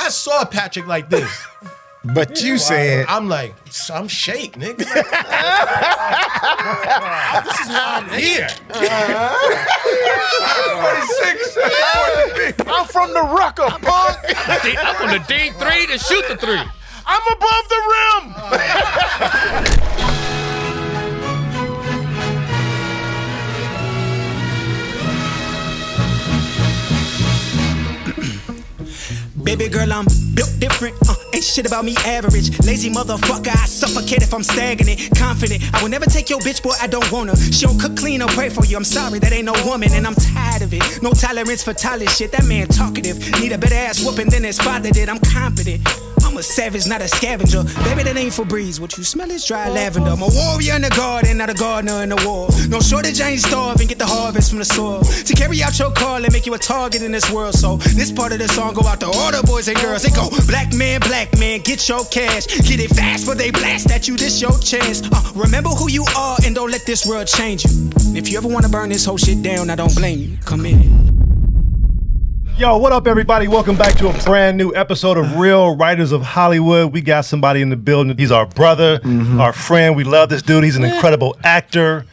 I saw Patrick like this. But you said... I'm like, I'm shake, nigga. This is why I'm here. 46. I'm from the Rucker, punk. I'm from the D3 to shoot the three. I'm above the rim. Baby girl, I'm built different, ain't shit about me average. Lazy motherfucker, I suffocate if I'm stagnant. Confident, I will never take your bitch, boy, I don't wanna. She don't cook, clean, or pray for you. I'm sorry, that ain't no woman, and I'm tired of it. No tolerance for toilet shit, that man talkative. Need a better ass whooping than his father did, I'm confident. I'm a savage, not a scavenger. Baby, that ain't Febreze. What you smell is dry lavender. I'm a warrior in the garden, not a gardener in the war. No shortage, I ain't starving. Get the harvest from the soil. To carry out your call and make you a target in this world. So this part of the song go out to all the boys and girls. It go, black man, get your cash. Get it fast, but they blast at you. This your chance. Remember who you are and don't let this world change you. If you ever want to burn this whole shit down, I don't blame you. Come in. Yo, what up, everybody? Welcome back to a brand new episode of Real Writers of Hollywood. We got somebody in the building. He's our brother, our friend. We love this dude. He's an incredible actor,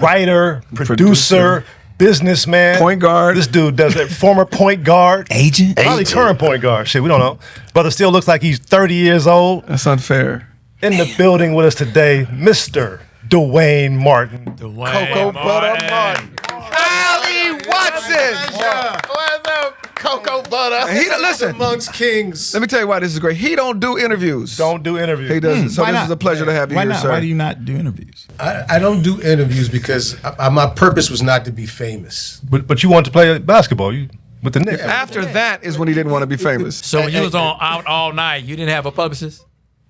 writer, producer, businessman. Point guard. This dude does it. Former point guard. Agent? Probably current point guard. Shit, we don't know. Brother still looks like he's 30 years old. That's unfair. In the building with us today, Mr. Duane Martin. Cocoa Butter Martin. Ali Watson. What's up, Cocoa Butter? He listen. Amongst kings. Let me tell you why this is great. He don't do interviews. Don't do interviews. He doesn't. So Why this not? is a pleasure to have you Why here, not? sir. Why do you not do interviews? I don't do interviews because my purpose was not to be famous. But you want to play basketball with the Knicks. After that is when he didn't want to be famous. So when you was on Out All Night, you didn't have a publicist?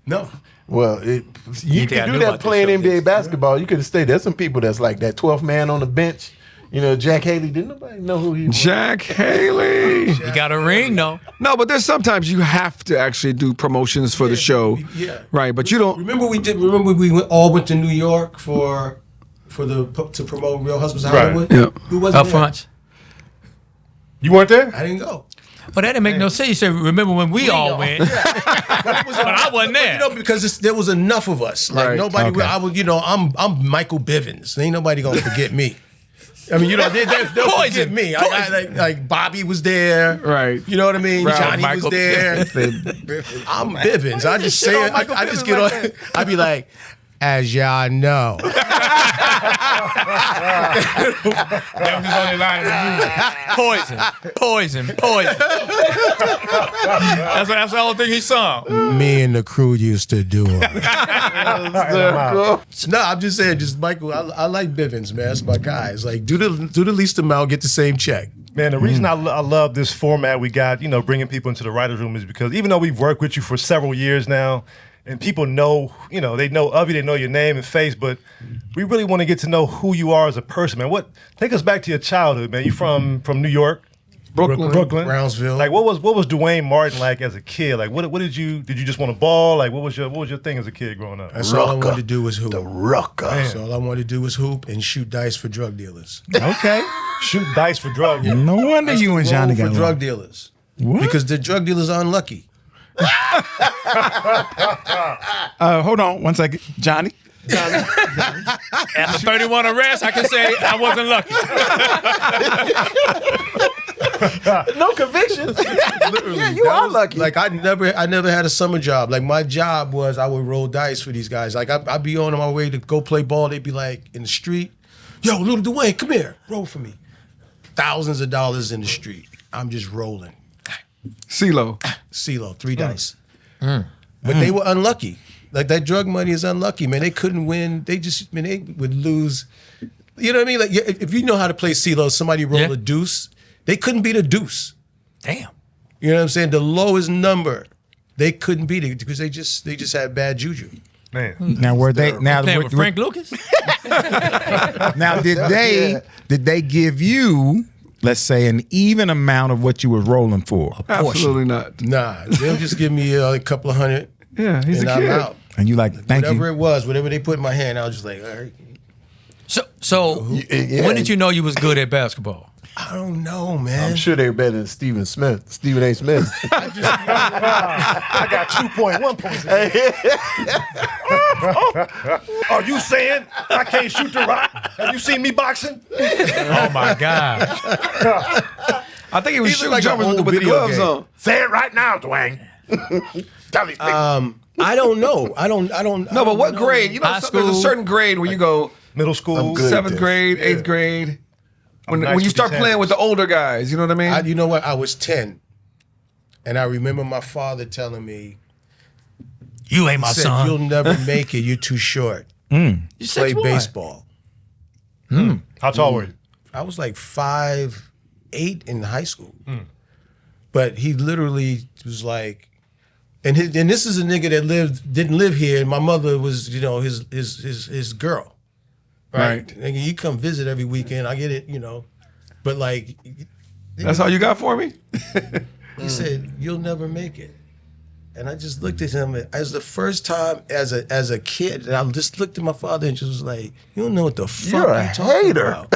No. Well, you think I can knew do that about this playing show, NBA didn't basketball. You could have stayed. There's some people that's like that 12th man on the bench. You know, Jack Haley, didn't nobody know who he was? Jack Haley. You got a ring, though. No, but there's sometimes you have to actually do promotions for the show. Yeah. Right, but you don't. Remember we all went to New York to promote Real Husbands of Hollywood? Yeah. Who wasn't Up there? front. You weren't there? I didn't go. But that didn't make no sense. You said, remember when we all went? But I wasn't there. You know, because there was enough of us. Like Right. nobody. Okay. I was. You know, I'm Michael Bivins. Ain't nobody gonna forget me. I mean, you know, they'll forget Poison. me. like Bobby was there. Right. You know what I mean? Right. Johnny Michael was there. I'm Bivins. I just say it. I just get on. I be like, as y'all know. That was his only line in the music. Poison. That's the whole thing he sung. Me and the crew used to do it. No, I'm just saying, just Michael. I like Bivins, man. That's my guy. It's like do the least amount, get the same check. Man, the reason I love this format we got, you know, bringing people into the writer's room is because even though we've worked with you for several years now, and people know, you know, they know of you, they know your name and face, but we really want to get to know who you are as a person, man. Take us back to your childhood, man. You from New York? Brooklyn, Brownsville. Like, what was Duane Martin like as a kid? Like, what did you just want to ball? Like, what was your thing as a kid growing up? That's all I wanted to do was hoop. The Rucker. That's all I wanted to do was hoop and shoot dice for drug dealers. Okay. Shoot dice for drugs. No wonder you and Johnny Roll got for drug along. dealers. What? Because the drug dealers are unlucky. Hold on 1 second. Johnny? After 31 arrests, I can say I wasn't lucky. No convictions. Yeah, you are lucky. Like I never had a summer job. Like my job was I would roll dice for these guys. Like I'd be on my way to go play ball. They'd be like in the street, yo, little Duane, come here, roll for me. Thousands of dollars in the street. I'm just rolling. CeeLo. CeeLo, 3 dice. But they were unlucky. Like that drug money is unlucky, man. They couldn't win. They would lose. You know what I mean? Like if you know how to play CeeLo, somebody roll a deuce. They couldn't beat a deuce. Damn. You know what I'm saying? The lowest number, they couldn't beat it because they just had bad juju. Man. Now were they Playing with Frank Lucas? now did they give you, let's say, an even amount of what you were rolling for? Absolutely not. Nah, they'll just give me a couple of $100 Yeah, he's and a I'm kid. out. And you like, thank Whatever you. it was, whatever they put in my hand, I was just like, all right. So when did you know you was good at basketball? I don't know, man. I'm sure they're better than Stephen A. Smith. I got 2.1 points. Are you saying I can't shoot the rock? Have you seen me boxing? Oh my God. I think he was He's shooting like jumpers an old with the video gloves game. on. Say it right now, Duane. Tell these niggas. I don't know. I don't. No, but what grade? You know, High there's a school. certain grade where you go Middle school. good. 7th grade, 8th grade. When nice you with start these playing handles. with the older guys, you know what I mean? You know what? I was 10, and I remember my father telling me, You ain't my he said, son. "You'll never make it. You're too short. You Play 6'1". baseball." How tall were you? I was like 5'8" in high school, but he literally was like, and this is a nigga that didn't live here, and my mother was his girl, right? Nigga, you come visit every weekend. I get it, but like, That's all you got for me? he said, "You'll never make it." And I just looked at him as the first time as a kid. And I just looked at my father and just was like, "You don't know what the fuck You're a you talking hater." about."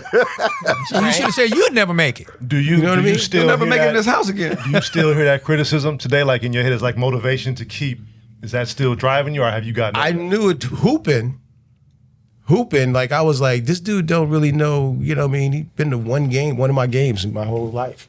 So you should have said you'd never make it. Do you know what I mean? still You'll never hear make it that, in this house again. Do you still hear that criticism today, like in your head, as like motivation to keep? Is that still driving you, or have you gotten? I knew it hooping. Like I was like, this dude don't really know, you know what I mean? He's been to one of my games in my whole life.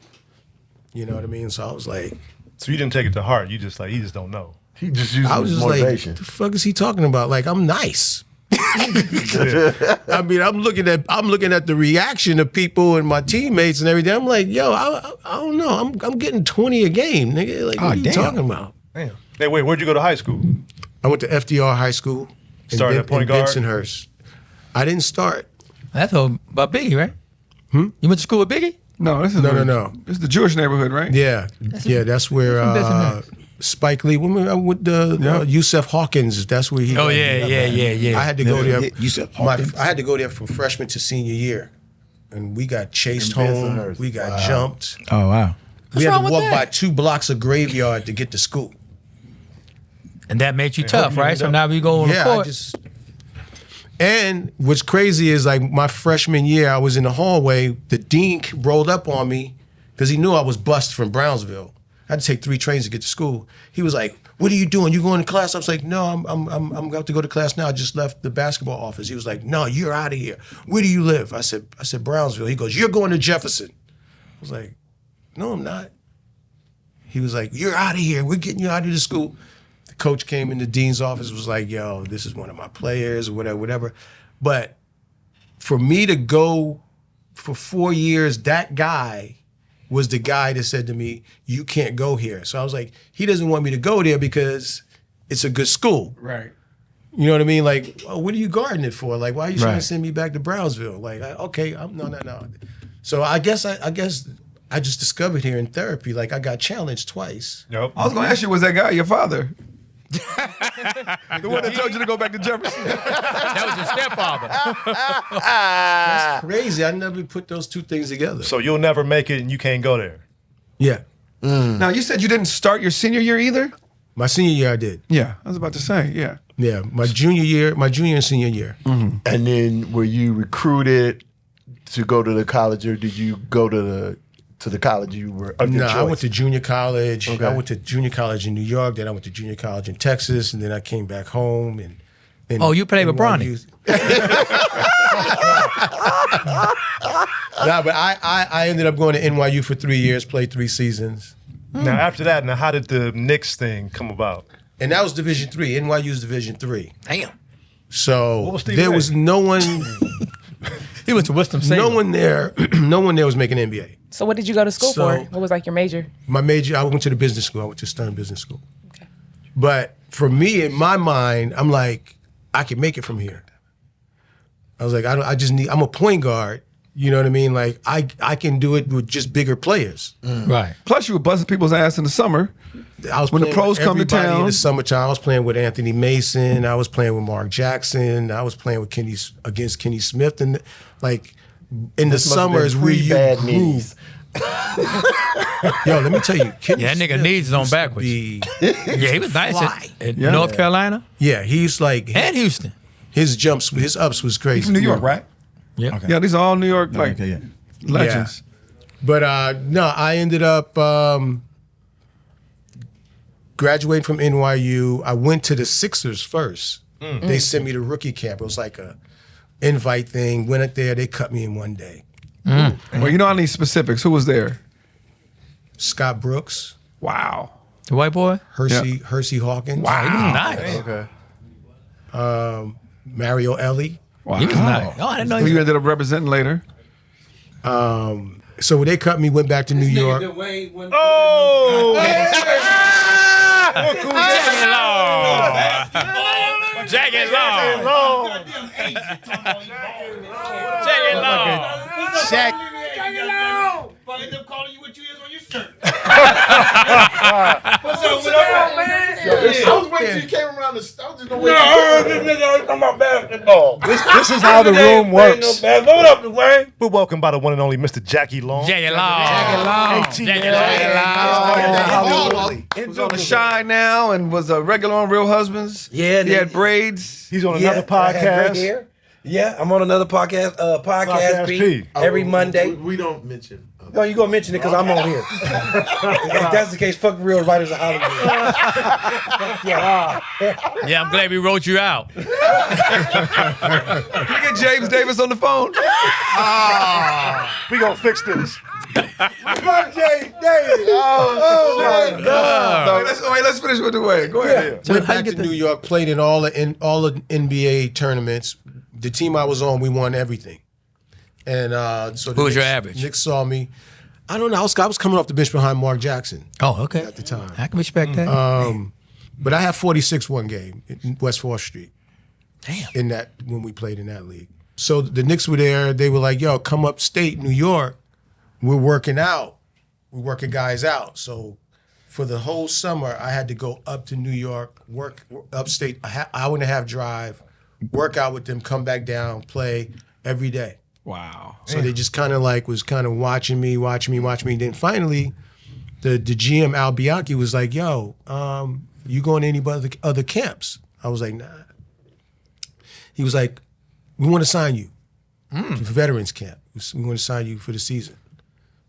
You know what I mean? So I was like, So you didn't take it to heart. You just he just don't know. He just uses I was just motivation. like, the fuck is he talking about? Like, I'm nice. I mean, I'm looking at the reaction of people and my teammates and everything. I'm like, yo, I don't know. I'm getting 20 a game, nigga. Like, what are you damn. talking about? Damn. Hey, wait, where'd you go to high school? I went to FDR High School. Started at point in guard? Bensonhurst. I didn't start. That's about Biggie, right? You went to school with Biggie? No, this is No. This is the Jewish neighborhood, right? Yeah, that's where from Bensonhurst. Spike Lee. With the Yusef Hawkins, that's where he. Oh yeah. I had to go there. Yusef I had to go there from freshman to senior year, and we got chased home. Bensonhurst. We got jumped. Oh, wow. We had wrong to with walk that? by 2 blocks of graveyard to get to school. And that made you tough, you right? So know. now we go on the Yeah, court. And what's crazy is like my freshman year, I was in the hallway. The dean rolled up on me because he knew I was bused from Brownsville. I had to take 3 trains to get to school. He was like, "What are you doing? You going to class?" I was like, "No, I'm about to go to class now. I just left the basketball office." He was like, "No, you're out of here. Where do you live?" I said Brownsville. He goes, "You're going to Jefferson." I was like, "No, I'm not." He was like, "You're out of here. We're getting you out of the school." The coach came in the dean's office, was like, "Yo, this is one of my players," or whatever. But for me to go for 4 years, that guy was the guy that said to me, "You can't go here." So I was like, he doesn't want me to go there because it's a good school. Right. You know what I mean? Like, oh, what are you guarding it for? Like, why are you trying Right. to send me back to Brownsville? Like, okay, no. So I guess I just discovered here in therapy, like I got challenged twice. Yep. I was going to ask you, was that guy your father? The one that told you to go back to Jefferson? That was your stepfather. That's crazy. I never put those 2 things together. So you'll never make it, and you can't go there. Yeah. Now, you said you didn't start your senior year either? My senior year I did. Yeah, I was about to say, yeah. Yeah. My junior and senior year. And then were you recruited to go to the college, or did you go to the college you were of your No, choice? I went to junior college. Okay. I went to junior college in New York. Then I went to junior college in Texas, and then I came back home. And Oh, you played with Bronny. Nah, but I ended up going to NYU for 3 years, played 3 seasons, Now after that, how did the Knicks thing come about? and that was Division III. NYU's Division III. Damn. So What was Steve there Ray? was no one, He went to Winston-Salem. no one there was making NBA. So what did you go to school So- for? What was like your major? My major, I went to the business school. I went to Stern Business School. But for me, in my mind, I'm like, I can make it from here. I was like, I'm a point guard. You know what I mean? Like, I can do it with just bigger players. Right. Plus, you were busting people's ass in the summer. I was When the playing pros with come to everybody town. in the summertime. I was playing with Anthony Mason. I was playing with Mark Jackson. I was playing with against Kenny Smith. And like, in the This must have been summers, we pre-bad grew. knees. Yo, let me tell you, Kenny Yeah, that nigga Smith needs his own used to backwards. be- Yeah, he was nice Fly. at North Carolina yeah, he's like and Houston. his ups was crazy. He's from New York, right? Yeah. Yeah, these are all New York, like, Okay, yeah. legends. But no, I ended up graduating from NYU. I went to the Sixers first. They sent me to rookie camp. It was like a invite thing. Went up there. They cut me in one day. Well, you know, I need specifics. Who was there? Scott Brooks, Wow. The white boy? Hersey Hawkins. Wow, he was nice. Okay. Mario Ellie. Wow. He was nice. Oh, I didn't know Who he you was. ended up representing later? So when they cut me, went back to New York. Jack it long. Shaq. I was waiting till you came around the I was just gonna wait. This is how the room works. Load up, Duane. We're welcomed by the one and only Mr. Jackie Long. Jack it long. He was on the Shine now and was a regular on Real Husbands. Yeah, He had braids. He's on another I had great podcast. hair. Yeah, I'm on another podcast, Podcast Podcast P, P. every Monday. We don't mention. No, you gonna mention it because I'm on here. If that's the case, fuck real writers of Hollywood. Yeah, I'm glad we wrote you out. Can you get James Davis on the phone? We gonna fix this. Let's finish with the way. Go ahead. So Went how you back get to the New York, played in all the NBA tournaments. The team I was on, we won everything. And so Who was your average? Knicks saw me. I don't know. I was coming off the bench behind Mark Jackson Oh, okay. at the time. I can respect that. But I had 46 one game in West 4th Street. Damn. In that when we played in that league. So the Knicks were there. They were like, "Yo, come upstate New York. We're working out. We're working guys out." So for the whole summer, I had to go up to New York, work upstate, hour and a half drive, work out with them, come back down, play every day. Wow. So they just kind of like was kind of watching me. Then finally, the GM Al Bianchi was like, "Yo, you going to any other camps?" I was like, "Nah." He was like, "We want to sign you for veterans camp. We want to sign you for the season."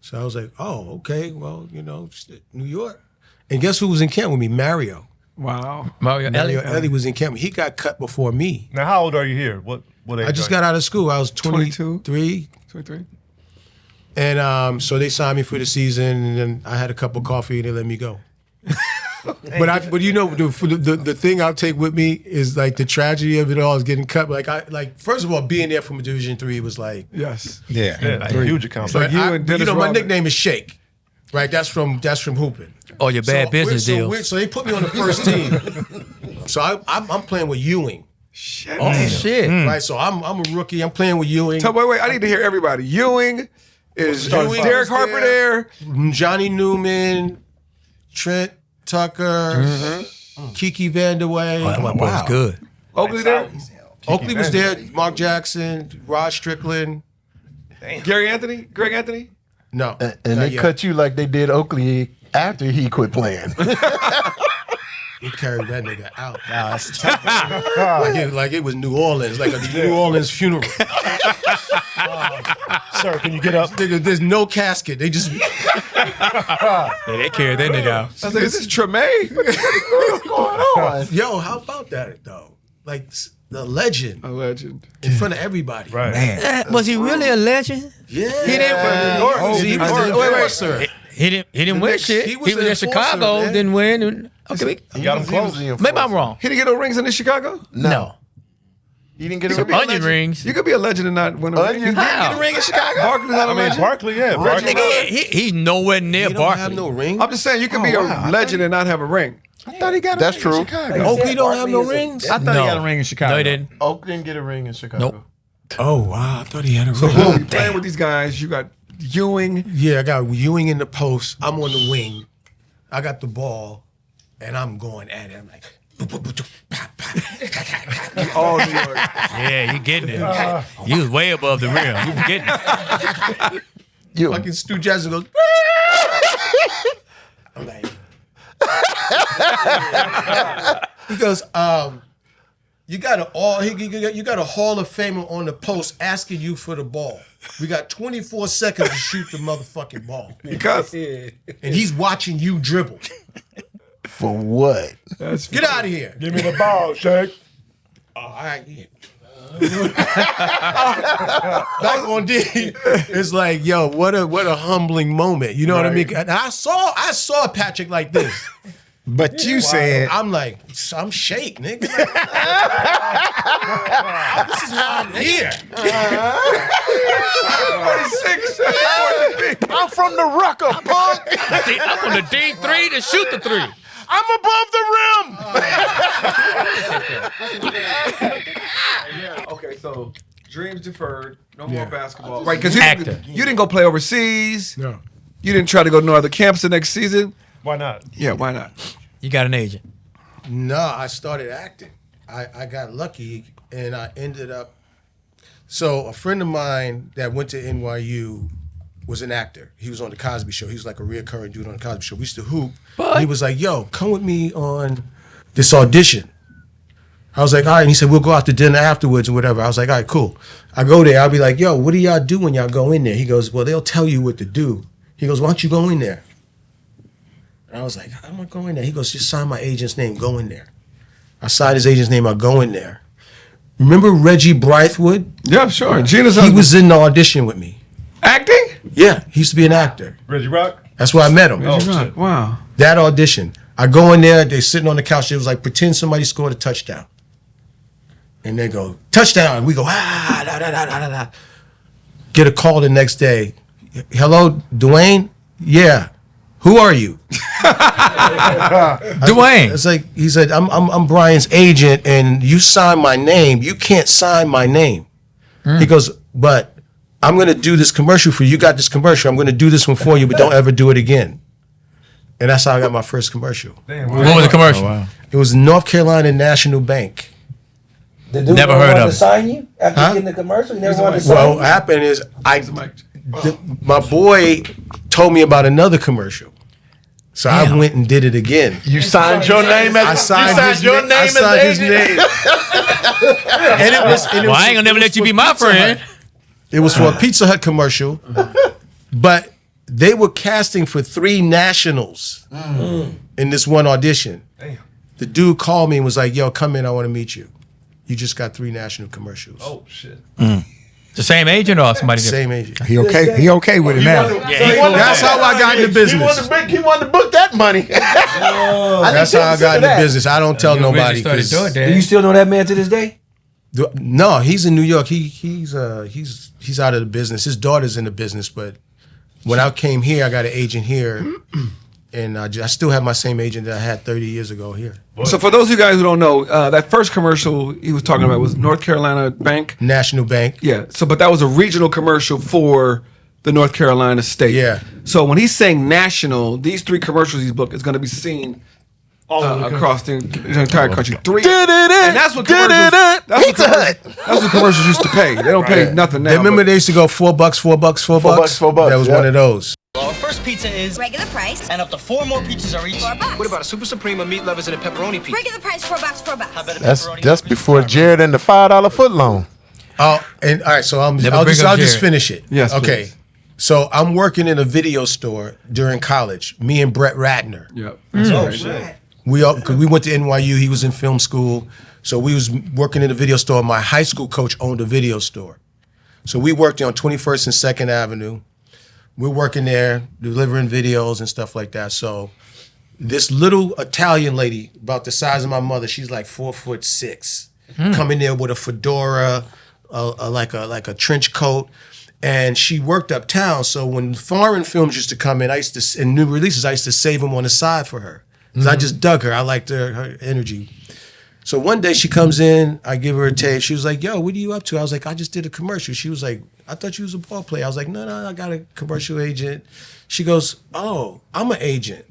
So I was like, "Oh, okay. Well, New York." And guess who was in camp with me? Mario. Wow. Mario Mario Elliott. Ellie was in camp. He got cut before me. Now, how old are you here? What age I just are you? got out of school. I was 22? 23. 23. And so they signed me for the season, and then I had a cup of coffee, and they let me go. But the thing I'll take with me is like the tragedy of it all is getting cut. First of all, being there from Division III was like, Yes. Yeah. Yeah, it's a huge accomplishment. Like you and Dennis my Rodman. nickname is Shake, right? That's from hooping. Oh, your bad business deals. So they put me on the first team. So I'm playing with Ewing, Oh, shit. right? So I'm a rookie. I'm playing with Ewing. So wait. I need to hear everybody. Ewing is Ewing Derek was Harper there. there. Johnny Newman, Trent Tucker, Kiki Vandeweghe. Oh, that boy was good. Oakley there. Oakley was there. Mark Jackson, Rod Strickland. Gary Anthony. Greg Anthony. No, And not they yet. cut you like they did Oakley after he quit playing. He carried that nigga out. Like it was New Orleans, like a New Orleans funeral. Sir, can you get up? Nigga, there's no casket. They just They carried that nigga out. I was like, is this Tremaine? What's going on? yo. How about that though? Like the legend A legend. in front of everybody. Right. Was he really a legend? Yeah. He didn't. He was Wait, the wait. enforcer. He didn't win Knicks, shit. he He was was, an in Chicago, enforcer, man. didn't win. Okay, You got him close. maybe I'm wrong. He didn't get no rings in Chicago. No. You didn't get could a be a Onion legend. rings. You could be a legend and not win a ring. You didn't get a ring in Chicago? Barkley's not a I mean, legend. Barkley, yeah. Barkley. Nigga, he's nowhere near He don't have Barkley. no ring. I'm just saying you could be a legend and not have a ring. I thought he got a That's ring true. in Chicago. Oakley don't have no rings. I thought he got a ring in Chicago. No, he didn't. Oak didn't get a ring in Chicago. Nope. Oh wow, I thought he had a ring. Boom, playing with these guys. You got Ewing. Yeah, I got Ewing in the post. I'm on the wing. I got the ball, and I'm going at it. I'm like, All New York. Yeah, you getting it. You was way above the rim. You was getting it. You. fucking Stu Jackson goes. I'm like, he goes, You got a Hall of Famer on the post asking you for the ball. We got 24 seconds to shoot the motherfucking ball. Because And he's watching you dribble. For what? Get out of here. Give me the ball, Shaq. Oh, all right. Yeah. Back on D, it's like, yo, what a humbling moment. You know what I mean? And I saw Patrick like this. But you said, I'm like, I'm shake, nigga. This is why I'm here. I'm from the Rucker, punk. I'm from the D3 to shoot the 3. I'm above the rim. okay, so dreams deferred. No more basketball. Right, because Actor. you didn't go play overseas. No. You didn't try to go to no other camps the next season. Why not? Yeah, why not? You got an agent. No, I started acting. I got lucky and I ended up. So a friend of mine that went to NYU was an actor. He was on the Cosby Show. He was like a reoccurring dude on the Cosby Show. We used to hoop. He was like, yo, come with me on this audition. I was like, all right. And he said, we'll go out to dinner afterwards or whatever. I was like, all right, cool. I go there. I'll be like, yo, what do y'all do when y'all go in there? He goes, well, they'll tell you what to do. He goes, why don't you go in there? And I was like, how am I going there? He goes, just sign my agent's name. Go in there. I signed his agent's name. I go in there. Remember Reggie Blythewood? Yeah, sure. Gina's He was in the audition with me. acting. Yeah, he used to be an actor. Reggie Rock? That's where I met him. Oh, shit. Wow. That audition. I go in there, they're sitting on the couch. It was like, pretend somebody scored a touchdown. And they go, touchdown. We go, da, da, da, da, da. Get a call the next day. Hello, Duane? Yeah. Who are you? Duane. It's like, he said, I'm Brian's agent and you signed my name. You can't sign my name. He goes, but I'm going to do this commercial for you. You got this commercial. I'm going to do this one for you, but don't ever do it again. And that's how I got my first commercial. Damn, What was the commercial? It was North Carolina National Bank. The dude Never never heard wanted of to it. sign you after Huh? getting the commercial. He never wanted to sign Well, you. what happened is my boy told me about another commercial. So I went and did it again. You signed your name as I signed, you signed his, your na- name I as signed his agent? name. And it was, Well, I ain't gonna never let you be my friend. It was for a Pizza Hut commercial, but they were casting for 3 nationals in this one audition. The dude called me and was like, yo, come in, I want to meet you. You just got 3 national commercials. Oh, shit. The same agent or somebody different? Same agent. he okay? He okay with it now? That's how I got into business. He wanted to book that money. That's how I got into business. I don't tell nobody. Started 'cause- doing Do that. you still know that man to this day? No, he's in New York. He's out of the business. His daughter's in the business, but when I came here, I got an agent here, and I still have my same agent that I had 30 years ago here. So for those of you guys who don't know, that first commercial he was talking about was North Carolina Bank. National Bank. Yeah. So, but that was a regional commercial for the North Carolina state. Yeah. So when he's saying national, these 3 commercials he's booked is going to be seen across the entire country. 3. And that's what commercials. That's what commercials used to pay. They don't pay nothing now. Remember they used to go $4, $4, $4. $4. That was one of those. Our first pizza is Regular price, and up to 4 more pizzas are each. $4. What about a super supreme, a meat lovers, and a pepperoni pizza? Regular price, $4, $4. How about a That's pepperoni? before Jared and the $5 foot loan. Oh, and all right, so I'll bring just up just Jared. finish it. Yes, Okay. please. So I'm working in a video store during college. Me and Brett Ratner. Yep. Oh, shit. Because we went to NYU. He was in film school, so we was working in a video store. My high school coach owned a video store, so we worked on 21st and 2nd Avenue. We're working there, delivering videos and stuff like that. So this little Italian lady, about the size of my mother, she's like 4'6", coming there with a fedora, like a trench coat. And she worked uptown, so when foreign films used to come in, and new releases, I used to save them on the side for her. Because I just dug her. I liked her energy. So one day she comes in, I give her a tape. She was like, yo, what are you up to? I was like, I just did a commercial. She was like, I thought you was a ball player. I was like, no, I got a commercial agent. She goes, oh, I'm an agent.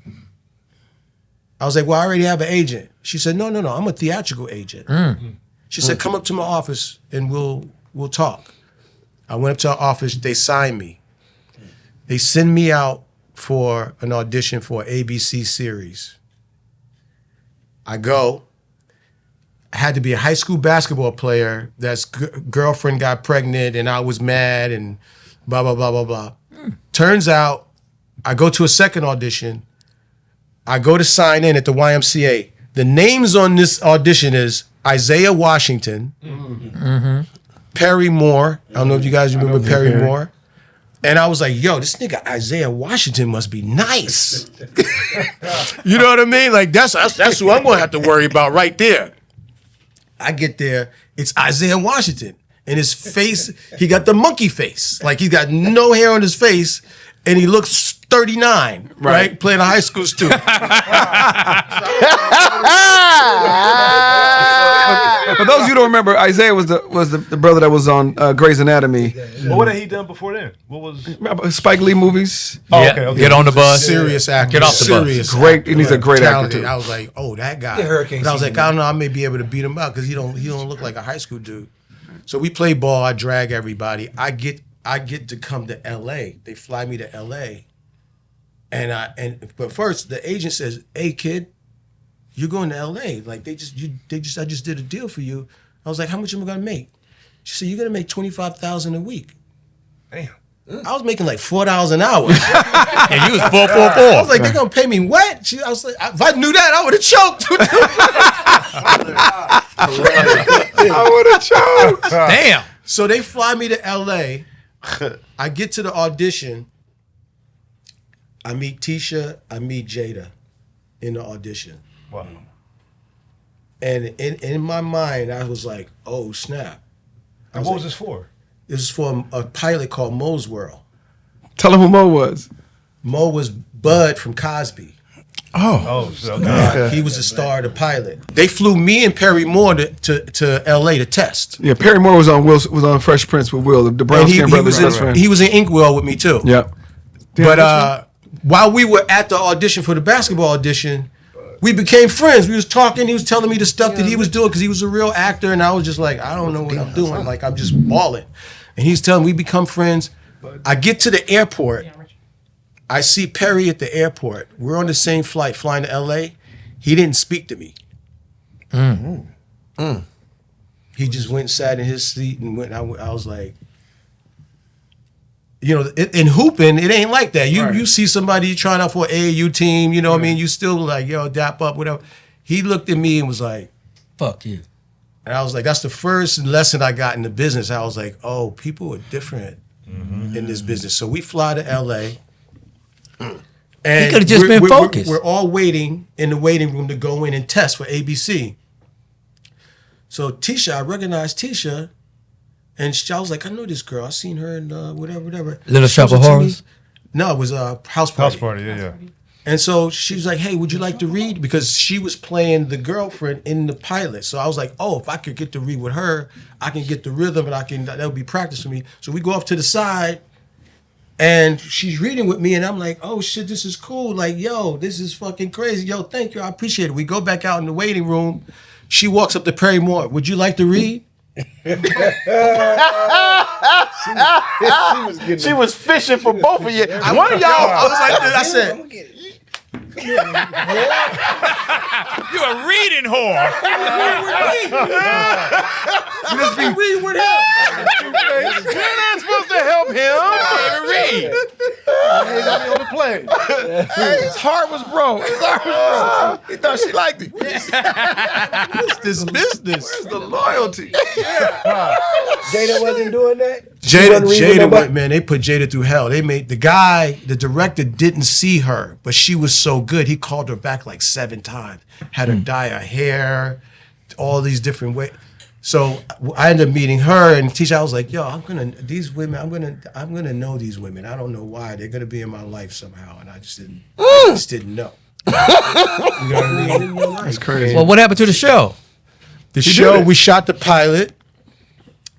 I was like, well, I already have an agent. She said, no, I'm a theatrical agent. She said, come up to my office and we'll talk. I went up to her office. They signed me. They send me out for an audition for an ABC series. I go. had to be a high school basketball player that's girlfriend got pregnant and I was mad and blah, blah, blah, blah, blah. Turns out I go to a second audition. I go to sign in at the YMCA. The names on this audition is Isaiah Washington, Perry Moore. I don't know if you guys remember Perry Moore. And I was like, yo, this nigga Isaiah Washington must be nice. You know what I mean? Like, that's who I'm going to have to worry about right there. I get there, it's Isaiah Washington. And his face, he got the monkey face. Like, he got no hair on his face, and he looks 39, right? Playing a high school student. For those of you who don't remember, Isaiah was the brother that was on Grey's Anatomy. What had he done before then? What was Spike Lee movies? Oh, Yeah. okay. Get on the bus. Serious actor. Get off the Serious bus. Great, and he's a great actor talented. too. I was like, oh, that guy. Yeah, hurricane But I was like, season. I don't know, I may be able to beat him out because he don't look like a high school dude. So we play ball. I drag everybody. I get to come to L.A. They fly me to L.A. But first the agent says, "Hey kid, you're going to L.A. Like I just did a deal for you." I was like, "How much am I gonna make?" She said, "You're gonna make $25,000 a week." damn. I was making like $4 an hour. And you was 444. I was like, "They're gonna pay me what?" I was like, "If I knew that, I would have choked." I would have choked. Damn. So they fly me to LA. I get to the audition. I meet Tisha. I meet Jada in the audition. Wow. And in my mind, I was like, oh, snap. And what was this for? This is for a pilot called Mo's World. Tell him who Mo was. Mo was Bud from Cosby. Oh, so, okay. He was the star of the pilot. They flew me and Perry Moore to LA to test. Yeah, Perry Moore was on Fresh Prince with Will, the brown And skin brother's best friend. he was in Inkwell with me too. Yeah. But while we were at the audition for the basketball audition, we became friends. We was talking. He was telling me the stuff that he was doing because he was a real actor, and I was just like, I don't know what I'm doing. Like, I'm just balling. And he's telling me we become friends. I get to the airport. I see Perry at the airport. We're on the same flight flying to LA. He didn't speak to me. He just went and sat in his seat and went. I was like, you know, in hooping, it ain't like that. You see somebody trying out for an AAU team, you know what I mean? You still like, yo, dap up, whatever. He looked at me and was like, Fuck you. and I was like, that's the first lesson I got in the business. I was like, oh, people are different in this business. So we fly to LA. And He could've just been focused. We're all waiting in the waiting room to go in and test for ABC. So Tisha, I recognized Tisha. And I was like, I know this girl. I seen her in whatever. Little Shop of Horrors? No, it was a house party. House party, yeah. And so she was like, hey, would you like to read? Because she was playing the girlfriend in the pilot. So I was like, oh, if I could get to read with her, I can get the rhythm and that would be practice for me. So we go off to the side and she's reading with me and I'm like, oh shit, this is cool. Like, yo, this is fucking crazy. Yo, thank you. I appreciate it. We go back out in the waiting room. She walks up to Perry Moore. Would you like to read? She was fishing for both of you. One of y'all, I was like this. I said, You a reading whore. you just be reading with him. You're not supposed to help him. Read. On the plane. His heart was broke. He thought she liked it. It's this business. Where's the loyalty? Jada wasn't doing that? Jada went, man, they put Jada through hell. They made the director didn't see her, but she was so good. He called her back like 7 times, had her dye her hair, all these different ways. So I ended up meeting her and Tisha. I was like, yo, I'm gonna know these women. I don't know why. They're gonna be in my life somehow. And I just didn't know. You know what I mean? That's crazy. Well, what happened to the show? The show, we shot the pilot.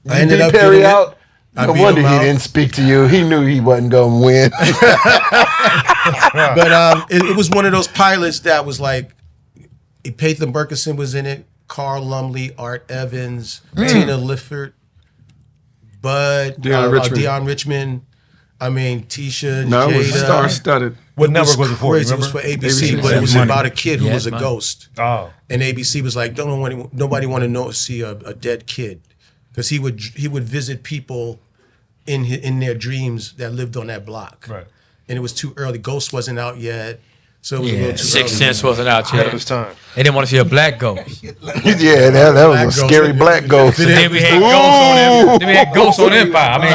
I ended up Perry getting it. out. No beat wonder him he out. didn't speak to you. He knew he wasn't going to win. But it was one of those pilots that was like, Peyton Berkeson was in it, Carl Lumley, Art Evans, Tina Lifford, Bud, Deion Richmond. Deion Richmond. I mean, Tisha, No, it was Jada. star-studded. What network was it for? Crazy. It was for ABC, but it was about a kid who was a ghost. Oh. And ABC was like, nobody want to see a dead kid, because he would visit people in their dreams that lived on that block. Right. And it was too early. Ghost wasn't out yet. So it was a little too Sixth early. Sense wasn't out Ahead of yet. his time. They didn't want to see a black ghost. Yeah, that was a Ghost. scary black ghost. Then we had ghosts on them. Then we had ghosts on Empire. I mean,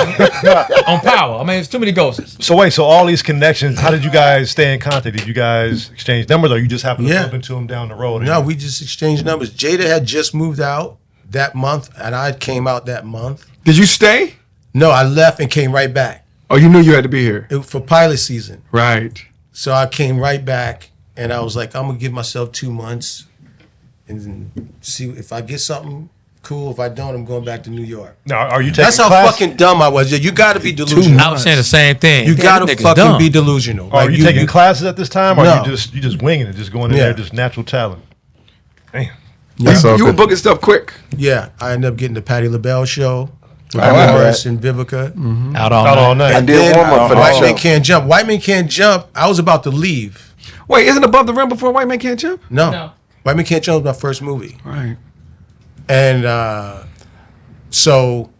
on Power. I mean, it's too many ghosts. So wait, so all these connections, how did you guys stay in contact? Did you guys exchange numbers, or you just happened to bump into them down the road? No, we just exchanged numbers. Jada had just moved out that month, and I came out that month. Did you stay? No, I left and came right back. Oh, you knew you had to be here. For pilot season. Right. So I came right back, and I was like, I'm going to give myself 2 months and see if I get something cool. If I don't, I'm going back to New York. Now, are you taking That's how class? fucking dumb I was. You got to be delusional. I was saying the same thing. You Damn, got to them niggas fucking dumb. be delusional. Are Like, you taking classes at this time, or No. you just winging it, just going in there, just natural talent? Damn. You were booking stuff quick. Yeah, I ended up getting the Patti LaBelle show with wow. Morris and Vivica. Out all Out night. all night. I did warm up for that White show. Man Can't Jump. White Man Can't Jump. I was about to leave. Wait, isn't Above the Rim before White Man Can't Jump? No. White Man Can't Jump was my first movie. Right. And so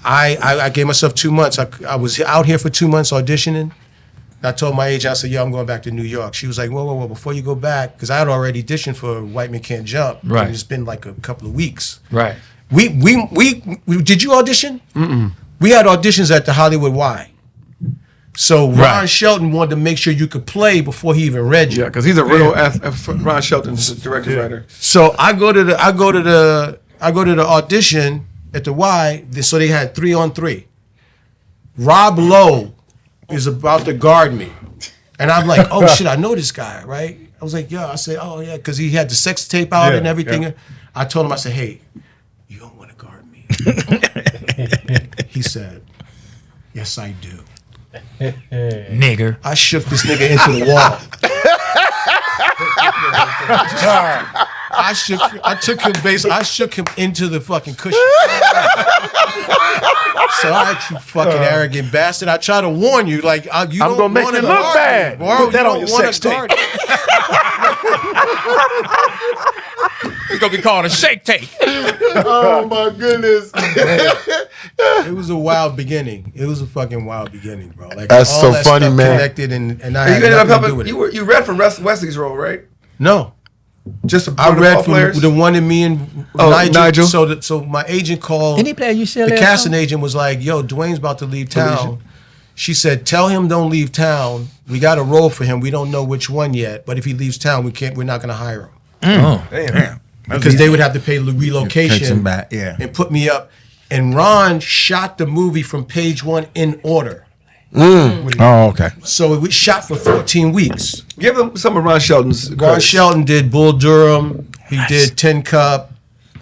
I gave myself 2 months. I was out here for 2 months auditioning. I told my agent, I said, yo, I'm going back to New York. She was like, whoa, before you go back, because I had already auditioned for White Man Can't Jump. Right. And it's been like a couple of weeks. Right. We did you audition? Mm-mm. We had auditions at the Hollywood Y. So Ron Shelton wanted to make sure you could play before he even read you. Yeah, because he's a real Ron Shelton's the director writer. So I go to the audition at the Y. So they had 3-on-3. Rob Lowe is about to guard me, and I'm like, oh shit, I know this guy, right? I was like, I said, oh yeah, because he had the sex tape out and everything. Yeah. I told him, I said, hey, you don't want to guard me. He said, yes, I do. Nigger. I shook this nigga into the wall. I shook him into the fucking cushion. So you fucking arrogant bastard. I try to warn you, like you I'm don't gonna make wanna you look guard bad. me, bro. Put that You on don't your wanna sex tape. guard me. It's gonna be called a shake tape. Oh my goodness. It was a wild beginning. It was a fucking wild beginning, bro. Like That's all so that funny, stuff man. Connected and I You had ended up nothing to do with helping. it. You read from Wesley's role, right? No. Just I read from players. the one in me and Nigel. So my agent called. Any player you The casting agent was like, yo, Dwayne's about to leave town. She said, tell him don't leave town. We got a role for him. We don't know which one yet, but if he leaves town, we're not gonna hire him. Oh. Damn. Because they would have to pay the relocation Takes him back, yeah. and put me up. And Ron shot the movie from page 1 in order. Oh, okay. So it was shot for 14 weeks. Give them some of Ron Shelton's. Ron credits. Shelton did Bull Durham. He did Tin Cup.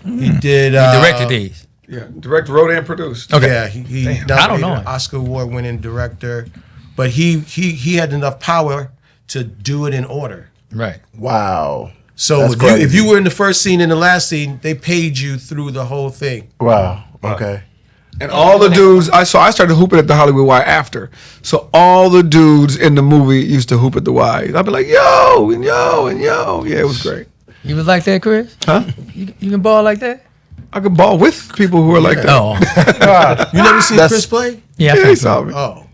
He did. He directed these. Yeah, directed, wrote, and produced. Okay. Yeah, he I don't know nominated him. Oscar award-winning director, but he had enough power to do it in order. Right. Wow. So That's if crazy. you were in the first scene and the last scene, they paid you through the whole thing. Wow. Okay. And all the dudes, I started hooping at the Hollywood Y after. So all the dudes in the movie used to hoop at the Y. I'd be like, yo, and yo, and yo. Yeah, it was great. You was like that, Chris? Huh? You can ball like that? I could ball with people who are like that. Oh. You never seen That's- Chris play? Yeah, I Yeah, think he so. saw me. Oh,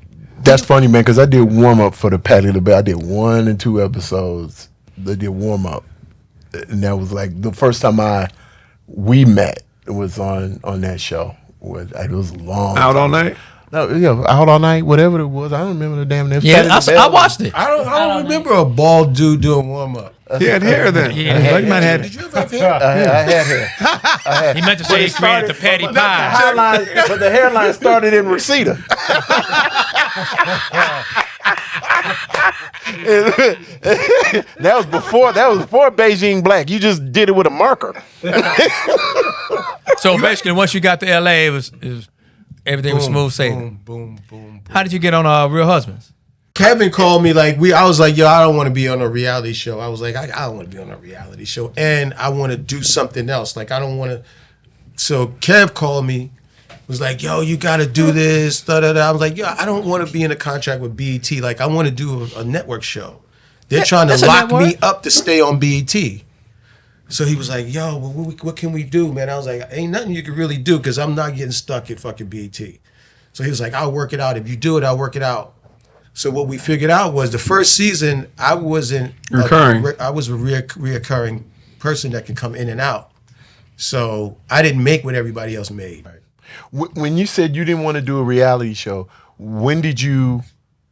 That's funny, man, because I did warm up for the Patti LaBelle. I did 1 and 2 episodes. They did warm up, and that was like the first time we met. It was on that show. It was long. Out all night. No, yeah, out all night, whatever it was. I don't remember the damn name. Yeah, Patti I LaBelle. watched it. I don't remember a bald dude doing warm-up. He had hair then. Yeah. You might have Did you ever have hair? I had hair. He meant to say he created the patty pie. But the hairline started in Reseda. That was before Beijing Black. You just did it with a marker. So basically, once you got to LA, it was everything was smooth sailing. Boom, boom, boom. How did you get on Real Husbands? Kevin called me I was like, yo, I don't want to be on a reality show. I was like, I don't want to be on a reality show. And I want to do something else. Like, I don't want to. So Kev called me, was like, yo, you got to do this. Da, da, da. I was like, yo, I don't want to be in a contract with BET. Like, I want to do a network show. They're trying to lock me up to stay on BET. So he was like, yo, what can we do, man? I was like, ain't nothing you can really do because I'm not getting stuck at fucking BET. So he was like, I'll work it out. If you do it, I'll work it out. So what we figured out was the first season, I wasn't recurring. I was a reoccurring person that can come in and out. So I didn't make what everybody else made. When you said you didn't want to do a reality show, when did you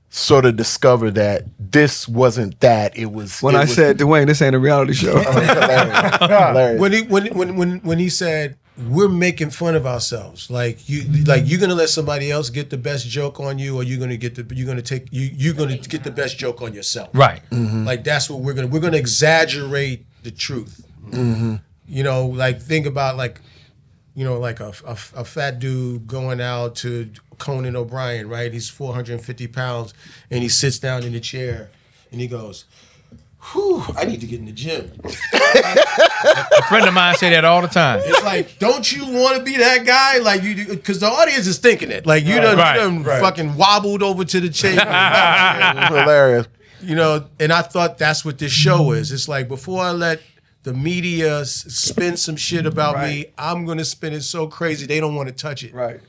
sort of discover that this wasn't that? It was when I said, Duane, this ain't a reality show. Hilarious. When he said, we're making fun of ourselves, like you're gonna let somebody else get the best joke on you, or you're gonna get the best joke on yourself. Right. Mm-hmm. Like that's what we're gonna exaggerate the truth. Mm-hmm. You know, like think about like a fat dude going out to Conan O'Brien, right? He's 450 pounds and he sits down in the chair and he goes, whew, I need to get in the gym. A friend of mine say that all the time. It's like, don't you want to be that guy? Like you, because the audience is thinking it. Like you done fucking wobbled over to the chair. Hilarious. You know, and I thought that's what this show is. It's like before I let the media spin some shit about me, I'm gonna spin it so crazy they don't want to touch it. Right.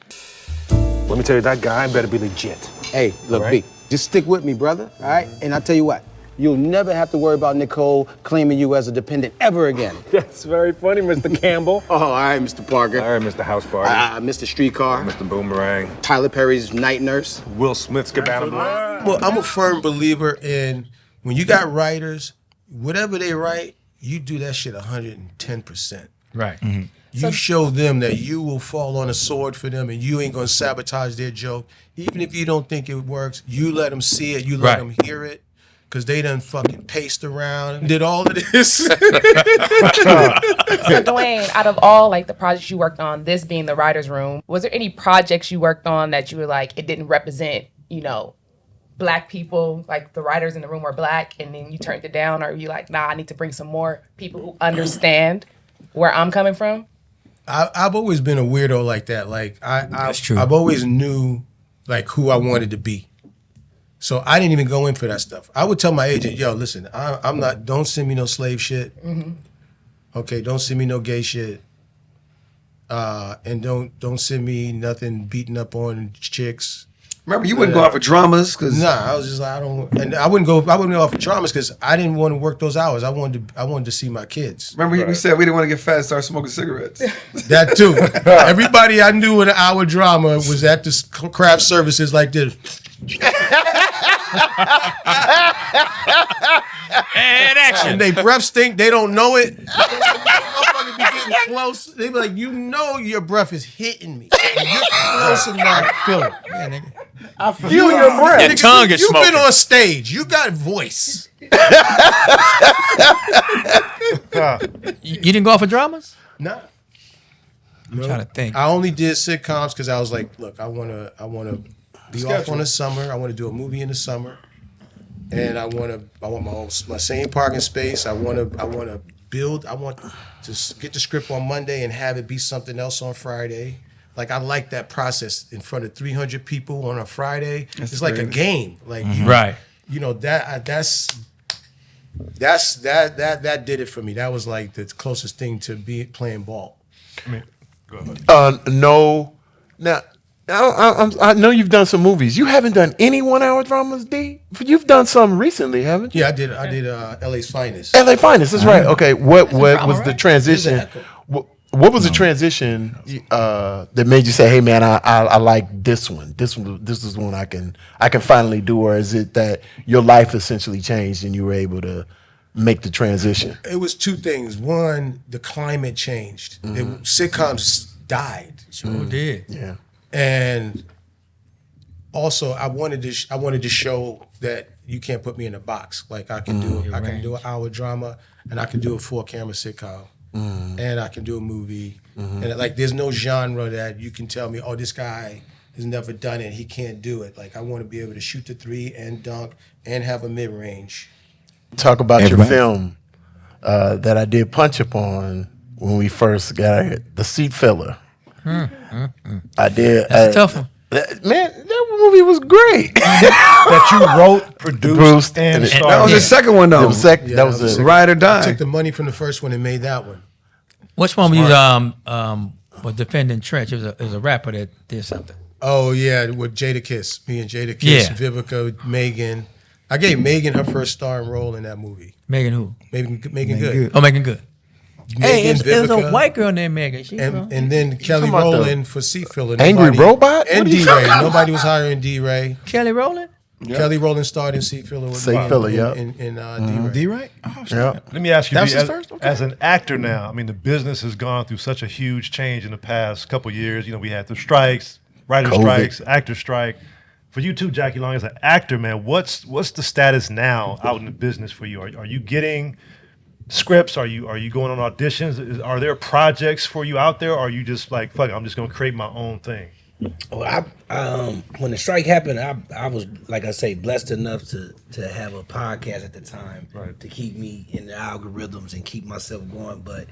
Let me tell you, that guy better be legit. Hey, look, B, just stick with me, brother, all right? And I'll tell you what, you'll never have to worry about Nicole claiming you as a dependent ever again. That's very funny, Mr. Campbell. Oh, all right, Mr. Parker. All right, Mr. House Party. Mr. Streetcar. Mr. Boomerang. Tyler Perry's Night Nurse. Will Smith's Cabana Blue. Well, I'm a firm believer in when you got writers, whatever they write, you do that shit 110%. Right. Mm-hmm. You show them that you will fall on a sword for them and you ain't gonna sabotage their joke. Even if you don't think it works, you let them see it, you let them hear it, because they done fucking paced around and did all of this. So Duane, out of all like the projects you worked on, this being the writer's room, was there any projects you worked on that you were like, it didn't represent, Black people, like the writers in the room were Black, and then you turned it down, or you like, nah, I need to bring some more people who understand where I'm coming from? I've always been a weirdo like that. Like That's true. I've always knew like who I wanted to be. So I didn't even go in for that stuff. I would tell my agent, yo, listen, I'm not, don't send me no slave shit. Mm-hmm. Okay, don't send me no gay shit. And don't send me nothing beating up on chicks. Remember, you wouldn't go out for dramas because I was just like, I wouldn't go out for dramas because I didn't want to work those hours. I wanted to see my kids. Remember, we said we didn't want to get fat and start smoking cigarettes. That too. Everybody I knew in an hour drama was at this craft services like this. And action. And they breath stink. They don't know it. Motherfuckers be getting close. They be like, your breath is hitting me. And you're close enough to feel it. I feel your breath. Your tongue is You've smoking. been on stage. You got voice. You didn't go out for dramas? Nah. I'm trying to think. I only did sitcoms because I was like, look, I wanna be off on the summer. I want to do a movie in the summer, and I want my same parking space. I want to build. I want to get the script on Monday and have it be something else on Friday. Like I like that process in front of 300 people on a Friday. It's like a game. Like Right. That did it for me. That was like the closest thing to playing ball. Go ahead. No. Now, I know you've done some movies. You haven't done any 1 hour dramas, D? You've done some recently, haven't you? Yeah, I did LA's Finest. LA Finest, that's right. Okay, what was the transition? What was the transition that made you say, "Hey, man, I like this one. This is one I can finally do," or is it that your life essentially changed and you were able to make the transition? It was two things. One, the climate changed. Sitcoms died. Sure did. Yeah. And also, I wanted to show that you can't put me in a box. Like I can do an hour drama, and I can do a 4-camera sitcom, and I can do a movie. And like, there's no genre that you can tell me, oh, this guy has never done it. He can't do it. Like I want to be able to shoot the 3 and dunk and have a mid range. Talk about your film that I did punch upon when we first got it, The Seat Filler. I did. That's a tough one. Man, that movie was great. That you wrote, produced, and starred. That was the second one though. That was the Ride or I Die. took the money from the first one and made that one. Which one was defending Trench? It was a rapper that did something. Oh yeah, with Jada Kiss. Me and Jada Kiss, Yeah. Vivica, Megan. I gave Megan her first starring role in that movie. Megan who? Megan Good. Oh, Megan Good. Hey, Megan, it was a Vivica, white girl named Megan. She, and then Kelly talking about Rowland for Seat Filler. Angry Robot? And What are you D-Ray. talking Nobody was hiring D-Ray. Kelly Rowland? Kelly Rowland starred in Seat Filler with Seat Filler, yeah. in D-Ray. D-Ray? Oh, shit. Yeah. Let me ask you, That was B, his first? Okay. as an actor now, I mean, the business has gone through such a huge change in the past couple years. You know, we had the strikes, writer COVID. strikes, actor strike. For you too, Jackie Long, as an actor, man, what's the status now out in the business for you? Are you getting scripts? Are you going on auditions? Are there projects for you out there? Or are you just like, fuck it, I'm just going to create my own thing? Well, when the strike happened, I was, like I say, blessed enough to have a podcast at the time to keep me in the algorithms and keep myself going. But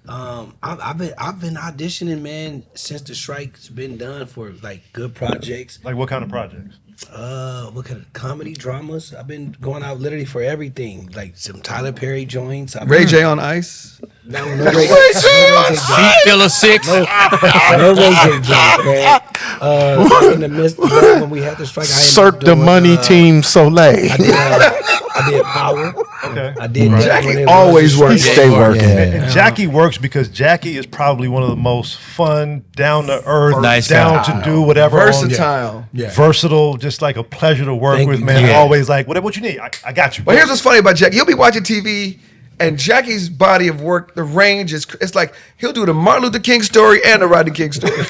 I've been auditioning, man, since the strike's been done for like good projects. Like what kind of projects? What kind of comedy dramas? I've been going out literally for everything, like some Tyler Perry joints. Ray J on Ice. No Ray J. Seat Filler 6. No Ray J joint, man. In the midst of that, when we had the strike, I Cirque the Money Team Soleil. I did Power. Okay. I did that when it always was the works. strike. Stay working. And Jackie works because Jackie is probably one of the most fun, down to earth, Nice down guy. to do whatever. Versatile. Versatile, just like a pleasure to work Thank with, you, man. man. Always like, what you need? I got you. Well, here's what's funny about Jackie. You'll be watching TV, and Jackie's body of work, the range is, it's like he'll do the Martin Luther King story and the Rodney King story. He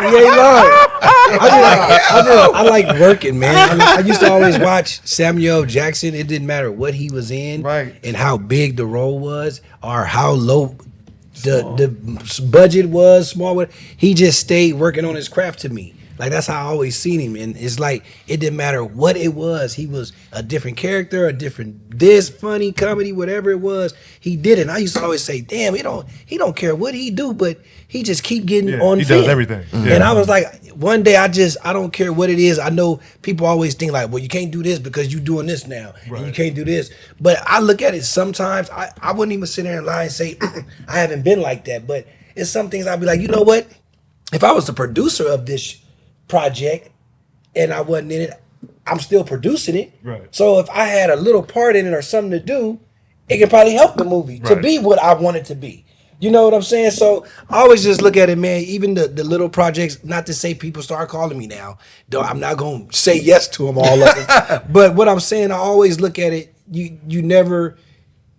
ain't lying. I like working, man. I used to always watch Samuel L. Jackson. It didn't matter what he was in, Right. and how big the role was, or how low the budget was, small. He just stayed working on his craft to me. Like that's how I always seen him, and it's like it didn't matter what it was. He was a different character, a different funny comedy, whatever it was. He did it. And I used to always say, "Damn, he don't care what he do, but he just keep getting on." He film. does everything. And I was like, one day I don't care what it is. I know people always think like, well, you can't do this because you doing this now, and you can't do this. But I look at it sometimes. I wouldn't even sit there and lie and say I haven't been like that. But it's some things I'd be like, you know what? If I was the producer of this project and I wasn't in it, I'm still producing it. Right. So if I had a little part in it or something to do, it can probably help the movie to be what I want it to be. You know what I'm saying? So I always just look at it, man, even the little projects, not to say people start calling me now. Though I'm not going to say yes to them all of them. But what I'm saying, I always look at it, you never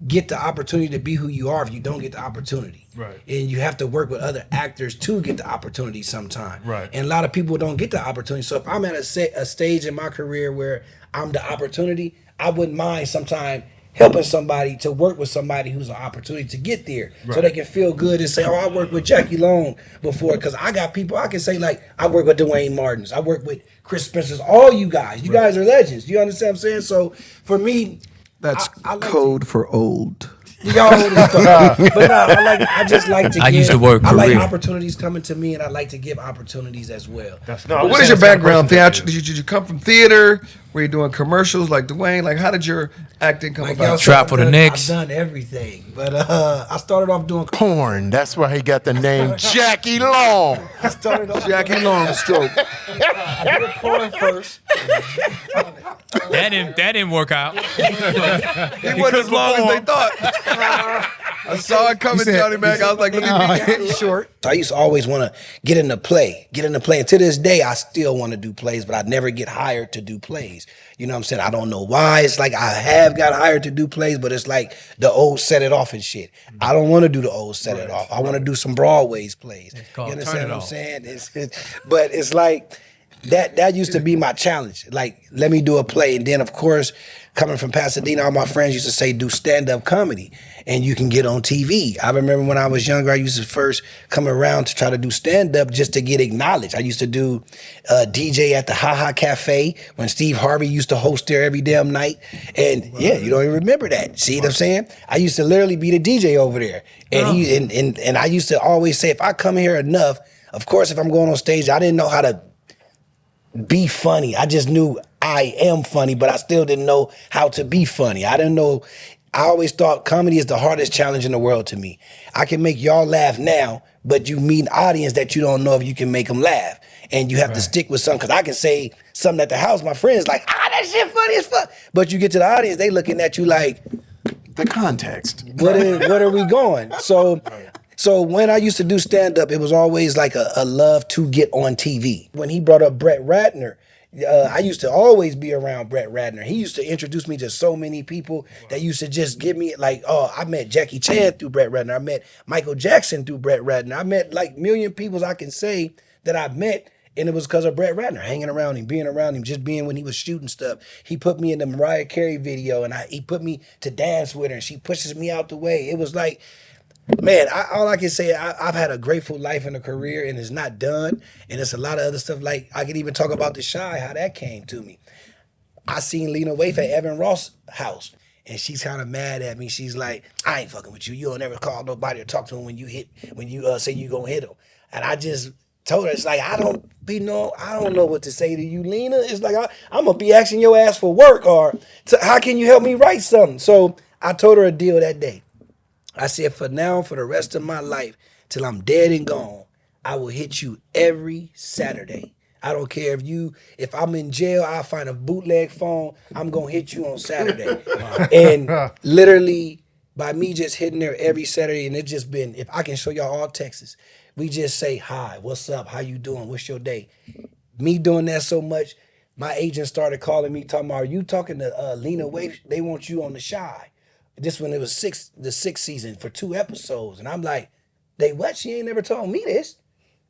get the opportunity to be who you are if you don't get the opportunity. Right. And you have to work with other actors to get the opportunity sometime. Right. And a lot of people don't get the opportunity. So if I'm at a stage in my career where I'm the opportunity, I wouldn't mind sometime helping somebody to work with somebody who's an opportunity to get there. So they can feel good and say, oh, I worked with Jackie Long before. Because I got people, I can say like, I work with Duane Martins. I work with Chris Spencer's. All you guys. You guys are legends. You understand what I'm saying? So for me, That's I like code for old. Y'all old as fuck. But no, I just like to I give, used the word I like career. opportunities coming to me, and I like to give opportunities as well. What is your background? Theatrical? Did you come from theater? Were you doing commercials like Duane? Like, how did your acting come Like about? y'all said, Trap for the Knicks. I've done everything, but I started off doing Porn. That's why he got the name Jackie Long. I started off Jackie Longstroke. I did porn first. That didn't work out. He wasn't as long as they thought. I saw it coming, Johnny Mac. I was like, let me be Short. I used to always want to get in the play. And to this day, I still want to do plays, but I never get hired to do plays. You know what I'm saying? I don't know why. It's like I have got hired to do plays, but it's like the old Set It Off and shit. I don't want to do the old Set It Off. I want to do some Broadway's plays. You understand what I'm saying? But it's like that used to be my challenge. Like, let me do a play. And then, of course, coming from Pasadena, all my friends used to say do stand-up comedy and you can get on TV. I remember when I was younger, I used to first come around to try to do stand-up just to get acknowledged. I used to do DJ at the Ha Ha Cafe when Steve Harvey used to host there every damn night. And yeah, you don't even remember that. See what I'm saying? I used to literally be the DJ over there. And and I used to always say, if I come here enough, of course, if I'm going on stage, I didn't know how to be funny. I just knew I am funny, but I still didn't know how to be funny. I didn't know. I always thought comedy is the hardest challenge in the world to me. I can make y'all laugh now, but you meet an audience that you don't know if you can make them laugh. And you have to stick with something. Because I can say something at the house, my friends like, that shit funny as fuck. But you get to the audience, they looking at you like, the context. What are we going? So when I used to do stand-up, it was always like a love to get on TV. When he brought up Brett Ratner, I used to always be around Brett Ratner. He used to introduce me to so many people that used to just give me I met Jackie Chan through Brett Ratner. I met Michael Jackson through Brett Ratner. I met like million people I can say that I met, and it was because of Brett Ratner, hanging around him, being around him, just being when he was shooting stuff. He put me in the Mariah Carey video, and he put me to dance with her, and she pushes me out the way. It was like, man, all I can say, I've had a grateful life and a career, and it's not done. And it's a lot of other stuff. Like, I could even talk about The Shy, how that came to me. I seen Lena Waithe at Evan Ross' house, and she's kind of mad at me. She's like, I ain't fucking with you. You don't ever call nobody or talk to him when you say you gonna hit him. And I just told her, it's like, I don't know what to say to you, Lena. It's like, I'm gonna be asking your ass for work, or how can you help me write something? So I told her a deal that day. I said, for now, for the rest of my life, till I'm dead and gone, I will hit you every Saturday. I don't care if I'm in jail, I'll find a bootleg phone, I'm gonna hit you on Saturday. And literally, by me just hitting there every Saturday, and it just been, if I can show y'all all Texas, we just say, hi, what's up, how you doing, what's your day? Me doing that so much, my agent started calling me, talking about, are you talking to Lena Waithe? They want you on The Shy. This when it was the sixth season for 2 episodes. And I'm like, they what? She ain't never told me this.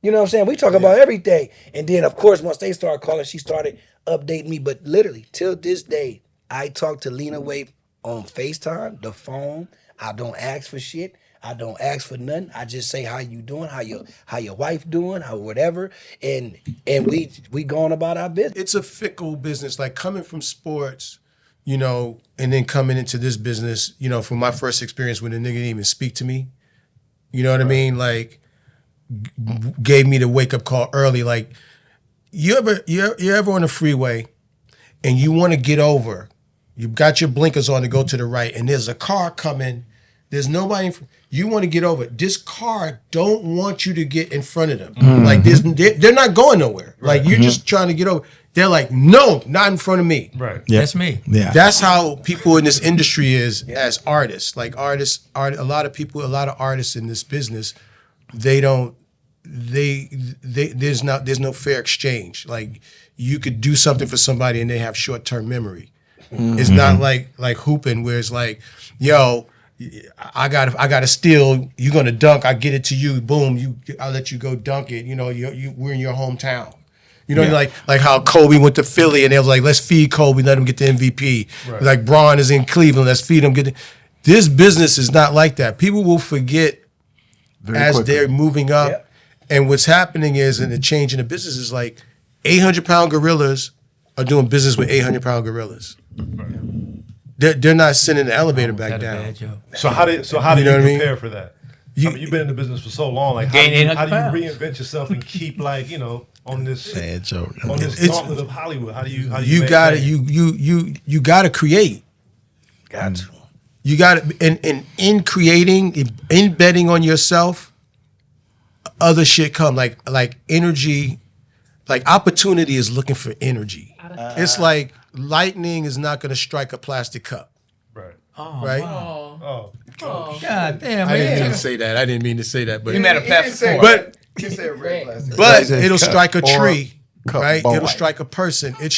You know what I'm saying? We talk about everything. And then, of course, once they started calling, she started updating me. But literally, till this day, I talk to Lena Waithe on FaceTime, the phone. I don't ask for shit. I don't ask for nothing. I just say, how you doing? How your wife doing? How whatever. And we going about our business. It's a fickle business. Like, coming from sports, you know, and then coming into this business, you know, from my first experience when the nigga didn't even speak to me, you know what I mean? Like, gave me the wake up call early. Like, you ever on the freeway and you want to get over, you got your blinkers on to go to the right, and there's a car coming, there's nobody, you want to get over. This car don't want you to get in front of them. Mm-hmm. Like, they're not going nowhere. Right. Like, you're just trying to get over. They're like, no, not in front of me. Right. Yeah. That's me. Yeah. That's how people in this industry is as artists. Like, a lot of artists in this business, there's no fair exchange. Like, you could do something for somebody and they have short-term memory. Mm-hmm. It's not like hooping where it's like, yo, I gotta steal, you're gonna dunk, I get it to you, boom, I'll let you go dunk it. You know, we're in your hometown. You know, like how Kobe went to Philly and they was like, let's feed Kobe, let him get the MVP. Right. Like, Bron is in Cleveland, let's feed him. This business is not like that. People will forget as they're moving up. Yep. And what's happening is, and the change in the business is like 800-pound gorillas are doing business with 800-pound gorillas. Right. They're not sending the elevator back down. So how do you prepare for that? You've been in the business for so long. Like, how do you reinvent yourself and keep, like, you know, on this gauntlet of Hollywood? How do you gotta create. Got to. You gotta, and in creating, in betting on yourself, other shit come, like energy, like opportunity is looking for energy. It's like lightning is not gonna strike a plastic cup. Right. Oh, right? Oh. God damn, I didn't mean to say that. But you meant a plastic. But it'll strike a tree, right? It'll strike a person. It'll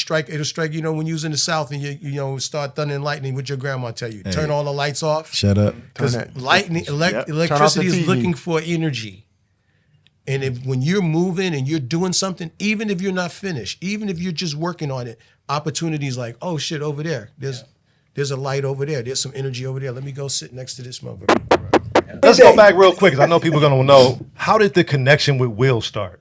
strike. You know, when you was in the South and you start thunder and lightning, what your grandma tell you? Turn all the lights off. Shut up. Because electricity is looking for energy. And when you're moving and you're doing something, even if you're not finished, even if you're just working on it, opportunities like, oh shit, over there. There's a light over there. There's some energy over there. Let me go sit next to this motherfucker. Let's go back real quick because I know people are gonna know, how did the connection with Will start?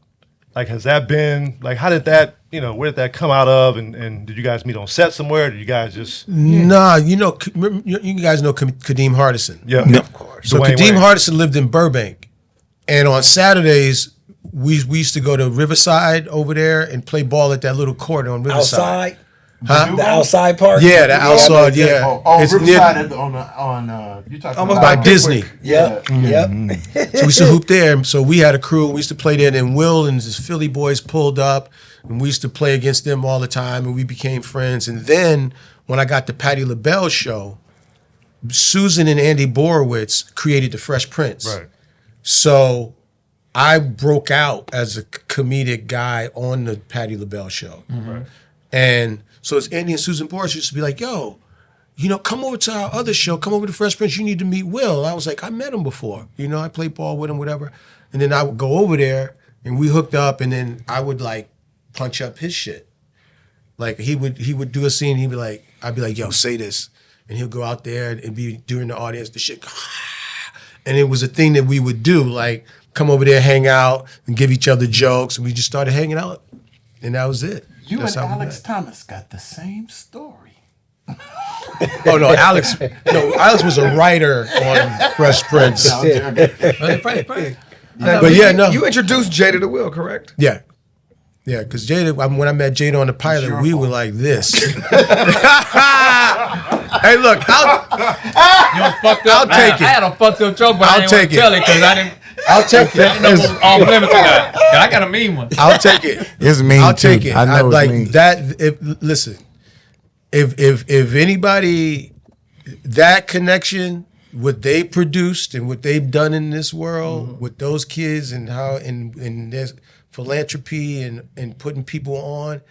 Like, has that been like, how did that, where did that come out of? And did you guys meet on set somewhere? Did you guys just? Nah, you guys know Kadeem Hardison. Yeah, of course. So Dwayne Kadeem Wayne. Hardison lived in Burbank, and on Saturdays we used to go to Riverside over there and play ball at that little court on Riverside. Outside? Huh? The outside part? Yeah, the outside. Yeah, It's Riverside you talking almost about by Disney. Yep. Yep. So we used to hoop there. So we had a crew. We used to play there. And then Will and his Philly boys pulled up, and we used to play against them all the time. And we became friends. And then when I got the Patti LaBelle show, Susan and Andy Borowitz created the Fresh Prince. Right. So I broke out as a comedic guy on the Patti LaBelle show. Right. And so it's Andy and Susan Borowitz used to be like, yo, come over to our other show. Come over to Fresh Prince. You need to meet Will. I was like, I met him before. I played ball with him, whatever. And then I would go over there, and we hooked up, and then I would, like, punch up his shit. Like, he would do a scene, he'd be like, I'd be like, yo, say this. And he'll go out there and be during the audience, the shit. And it was a thing that we would do, like, come over there, hang out, and give each other jokes. And we just started hanging out. And that was it. You That's and how we Alex met. Thomas got the same story. Oh no, Alex was a writer on Fresh Prince. But yeah, no. You introduced Jada to Will, correct? Yeah. Yeah, because Jada, when I met Jada on the pilot, we were like this. Hey, look, I'll take it. I had a fucked up joke, but I didn't want to tell it because I didn't. I'll take it. I didn't know what was off limits or not. I got a mean one. I'll take it. It's mean I'll too. take it. I know it's like mean. that. Listen, if anybody, that connection, what they produced and what they've done in this world with those kids and how and their philanthropy and putting people on,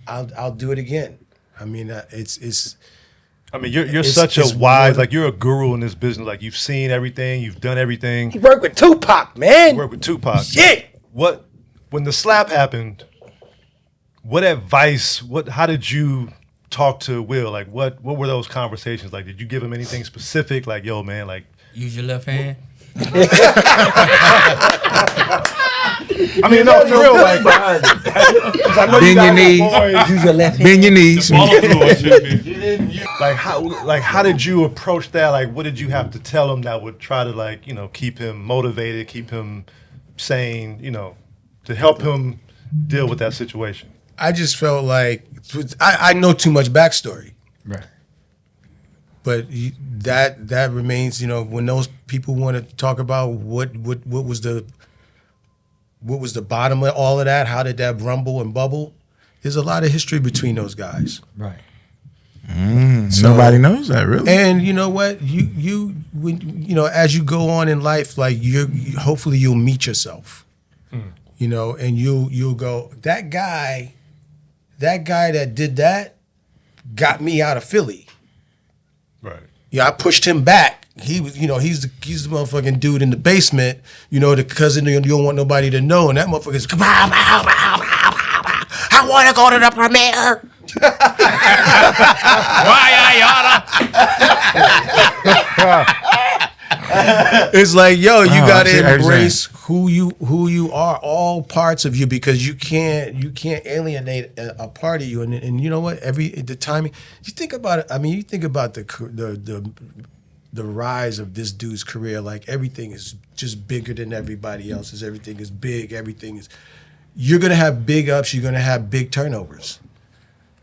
I'll do it again. I mean, it's. I mean, you're such a wise, like you're a guru in this business. Like you've seen everything, you've done everything. You work with Tupac, man. You work with Tupac. Shit. When the slap happened, what advice? How did you talk to Will? Like, what were those conversations like? Did you give him anything specific? Like, yo, man, like use your left hand. I mean, no, for real, like, I know you Bend your got knee. boys. Use your left hand. Bend your knees. Like how did you approach that? Like, what did you have to tell him that would try to, like, keep him motivated, keep him sane, to help him deal with that situation? I just felt like I know too much backstory. Right. But that remains, when those people want to talk about what was the bottom of all of that, how did that rumble and bubble? There's a lot of history between those guys. Right. Nobody knows that, really. And you know what? When as you go on in life, like hopefully you'll meet yourself. And you'll go, that guy that did that got me out of Philly. Right. Yeah, I pushed him back. He was, he's the motherfucking dude in the basement, the cousin you don't want nobody to know, and that motherfucker's, I want to go to the premiere. It's like, yo, you gotta embrace who you are, all parts of you, because you can't alienate a part of you. And you know what? The timing. You think about it. I mean, you think about the rise of this dude's career. Like, everything is just bigger than everybody else's. Everything is big. Everything is. You're gonna have big ups. You're gonna have big turnovers.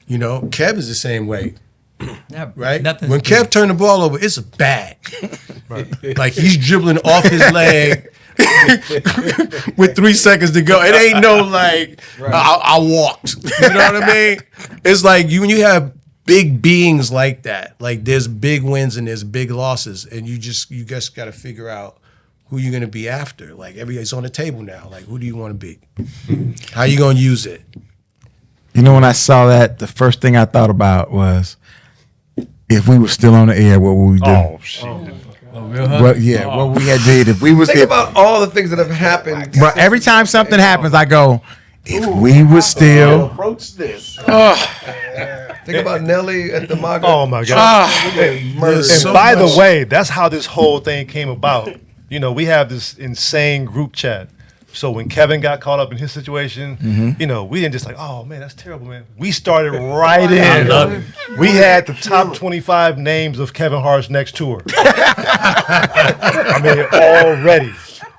Kev is the same way. Right? When Kev turned the ball over, it's a bag. Right. Like, he's dribbling off his leg with 3 seconds to go. It ain't no like, I walked. You know what I mean? It's like when you have big beings like that, like there's big wins and there's big losses, and you just got to figure out who you're going to be after. Like, everybody's on the table now. Like, who do you want to be? How you going to use it? When I saw that, the first thing I thought about was, if we were still on the air, what would we do? Oh, shit. What we had did if we was. Think about all the things that have happened. But every time something happens, I go, If we were still approach this. Think about Nelly at the Maga. Oh my God! And so by much- the way, that's how this whole thing came about. You know, we have this insane group chat. So when Kevin got caught up in his situation, you know, we didn't just like, oh man, that's terrible, man. We started right in. love it. We had the top 25 names of Kevin Hart's next tour. I mean, already.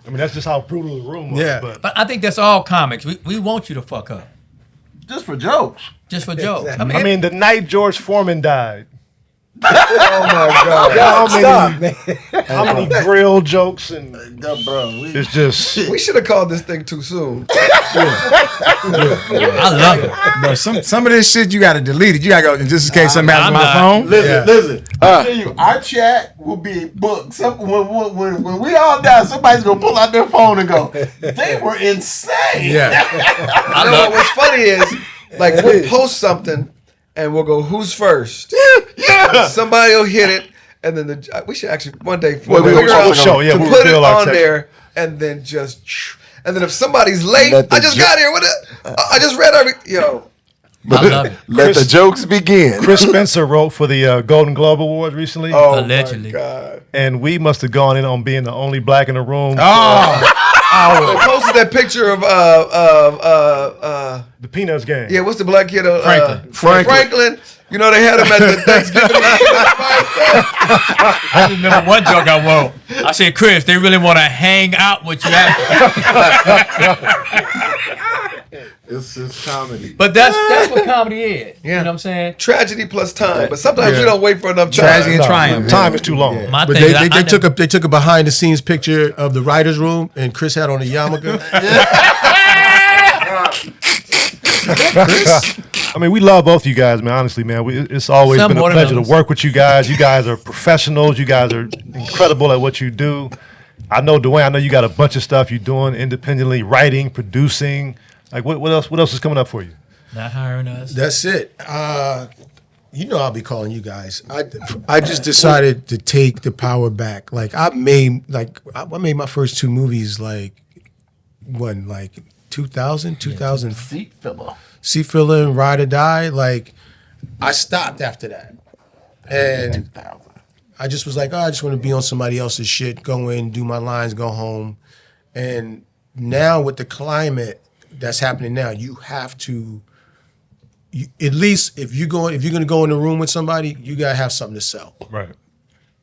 I mean, that's just how brutal the room was. Yeah. But I think that's all comics. We want you to fuck up. Just for jokes. Just for jokes. I mean, the night George Foreman died. Oh my God. How many grill jokes and it's just We should have called this thing too soon. I love it. Bro, some of this shit you gotta delete it. You gotta go just in case something happens on the phone. Listen. I tell you, our chat will be booked. When we all die, somebody's gonna pull out their phone and go, "They were insane." Yeah. I know what's funny is, like, we'll post something and we'll go, "Who's first?" Yeah. Somebody will hit it, and then we should actually one day Well, figure we'll out show, yeah, to we'll put it reveal our on text. there, and then just, and then if somebody's late, Let the I just got here. I just read yo. I love it. Let the jokes begin. Chris Spencer wrote for the Golden Globe Awards recently. Oh, Allegedly. God. And we must have gone in on being the only black in the room. They posted that picture of The Peanuts game. yeah, what's the black kid? Franklin. You know, they had him at the Thanksgiving. I remember one joke I wrote. I said, Chris, they really want to hang out with you It's comedy. But that's what comedy is. You know what I'm saying? Tragedy plus time, but sometimes we don't wait for enough time. Tragedy and triumph. Time is too long. My But thing is, they took a behind the scenes picture of the writers' room, and Chris had on a yarmulke. I mean, we love both you guys, man. Honestly, man, it's always Some been a more than pleasure to others. work with you guys. You guys are professionals. You guys are incredible at what you do. I know, Duane. I know you got a bunch of stuff you're doing independently, writing, producing. Like, what else? What else is coming up for you? Not hiring us. That's it. You know I'll be calling you guys. I just decided to take the power back. Like I made my first two movies like 2000, 2000. Seat filler. Seat Filler and Ride or Die. Like I stopped after that, and I just was like, I just want to be on somebody else's shit. Go in, do my lines, go home. And now with the climate that's happening now, you have to. At least if you're going to go in a room with somebody, you gotta have something to sell. Right.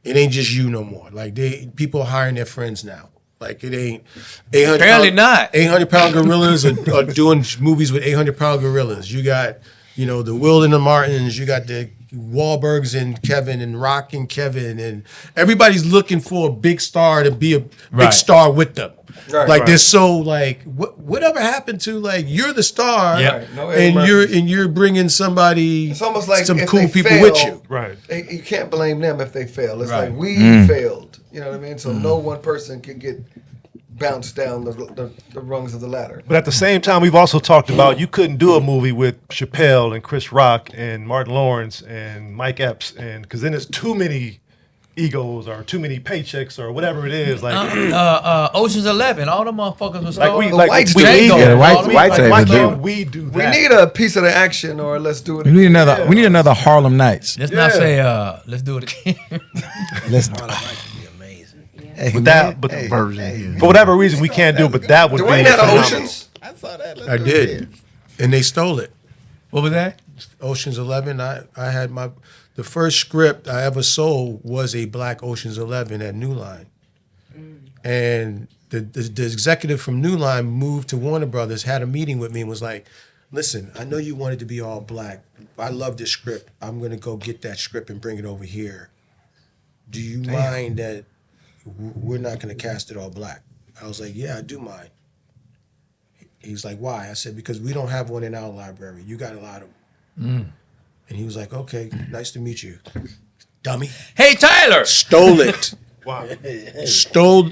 It ain't just you no more. Like people are hiring their friends now. Like it ain't 800. Apparently not. 800-pound gorillas are doing movies with 800-pound gorillas. You got the Will and the Martins. You got the Wahlbergs and Kevin and Rock and Kevin, and everybody's looking for a big star to be a big star with them. Right. Like they're so like whatever happened to like you're the star, Yep. Right. No and Eddie you're bringing somebody, It's almost like some if cool they people fail, with you. Right. You can't blame them if they fail. It's Right. like we failed. You know what I mean? So no one person can get bounced down the rungs of the ladder. But at the same time, we've also talked about you couldn't do a movie with Chappelle and Chris Rock and Martin Lawrence and Mike Epps, and because then there's too many egos or too many paychecks or whatever it is. Like, Ocean's 11, all the motherfuckers was like we the like whites we do. need Yeah, the whites like, able why to do can't it. we do We that? need a piece of the action, or let's do it. We need another Harlem Nights. Let's not say, let's do it again. Let's But that, but for whatever reason, we can't do it. But that would Dwayne be had phenomenal. Oceans. I did, and they stole it. What was that? Ocean's 11. I had the first script I ever sold was a black Ocean's 11 at New Line, and the executive from New Line moved to Warner Brothers, had a meeting with me, and was like, "Listen, I know you wanted to be all black. I love this script. I'm gonna go get that script and bring it over here. Do you mind that we're not gonna cast it all black?" I was like, "Yeah, I do mind." He's like, "Why?" I said, "Because we don't have one in our library. You got a lot of them." And he was like, "Okay, nice to meet you, dummy." Hey, Tyler! Stole it. Wow. Stole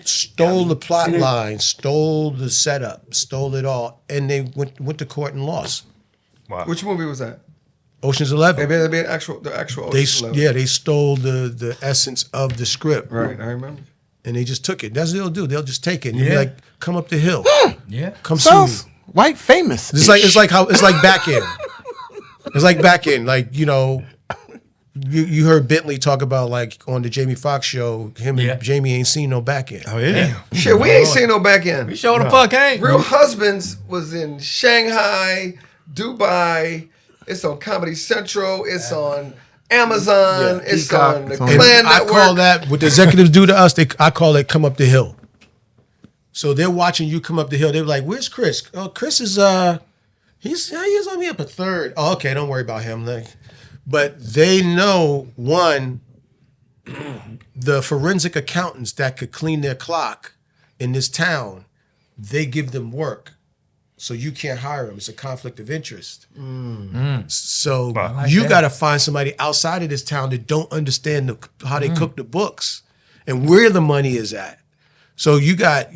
the plot line, stole the setup, stole it all, and they went to court and lost. Wow. Which movie was that? Ocean's 11. Maybe the actual Ocean's 11. They stole the essence of the script, Right, I remember. and they just took it. That's what they'll do. They'll just take it and be like, "Come up the hill, Yeah. come sue me." White famous. It's like back end. It's like back end. Like, you know, you heard Bentley talk about, like, on the Jamie Foxx show, him and Jamie ain't seen no back end. Oh yeah. Shit, we ain't seen no back end. We sure the fuck ain't. Real Husbands was in Shanghai, Dubai. It's on Comedy Central. It's on Amazon. It's Peacock. on the And Clan I Network. call that, what the executives do to us, I call it come up the hill. So they're watching you come up the hill. They're like, where's Chris? Oh, Chris is, he's only up a third. Oh, okay, don't worry about him. Like, but they know, one, the forensic accountants that could clean their clock in this town, they give them work. So you can't hire them. It's a conflict of interest. So you got to find somebody outside of this town that don't understand how they cook the books and where the money is at. So you got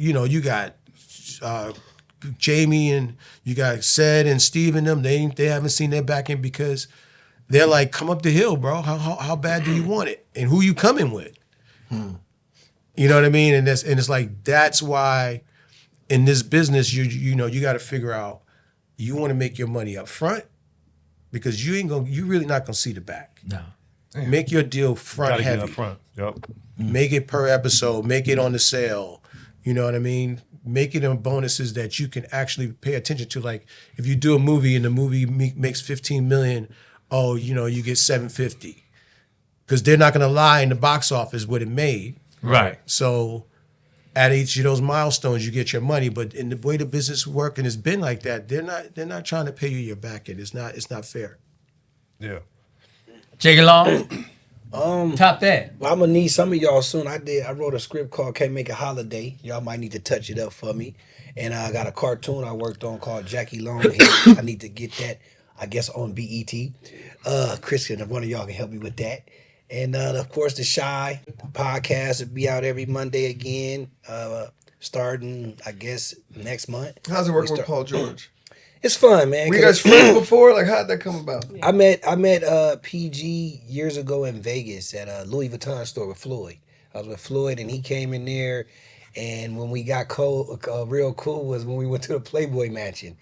Jamie and you got Sed and Steve and them. They haven't seen their back end because they're like, come up the hill, bro. How bad do you want it? And who you coming with? You know what I mean? And it's like, that's why in this business, you got to figure out, you want to make your money up front because you really not gonna see the back. No. Make your deal front Gotta heavy. get up front. Yep. Make it per episode. Make it on the sale. You know what I mean? Make it in bonuses that you can actually pay attention to. Like if you do a movie and the movie makes $15 million, you get $750 because they're not going to lie in the box office what it made. Right. So at each of those milestones, you get your money. But in the way the business work and it's been like that, they're not trying to pay you your back end. It's not fair. Yeah. Jiggy Long. Top that. Well, I'm gonna need some of y'all soon. I wrote a script called "Can't Make a Holiday." Y'all might need to touch it up for me. And I got a cartoon I worked on called Jackie Long. I need to get that, I guess, on BET. Christian, if one of y'all can help me with that. And of course, the Shy podcast will be out every Monday again, starting, I guess, next month. How's it working with Paul George? It's fun, man. Were you guys friends before? Like, how'd that come about? I met PG years ago in Vegas at a Louis Vuitton store with Floyd. I was with Floyd, and he came in there. And when we got real cool was when we went to the Playboy Mansion.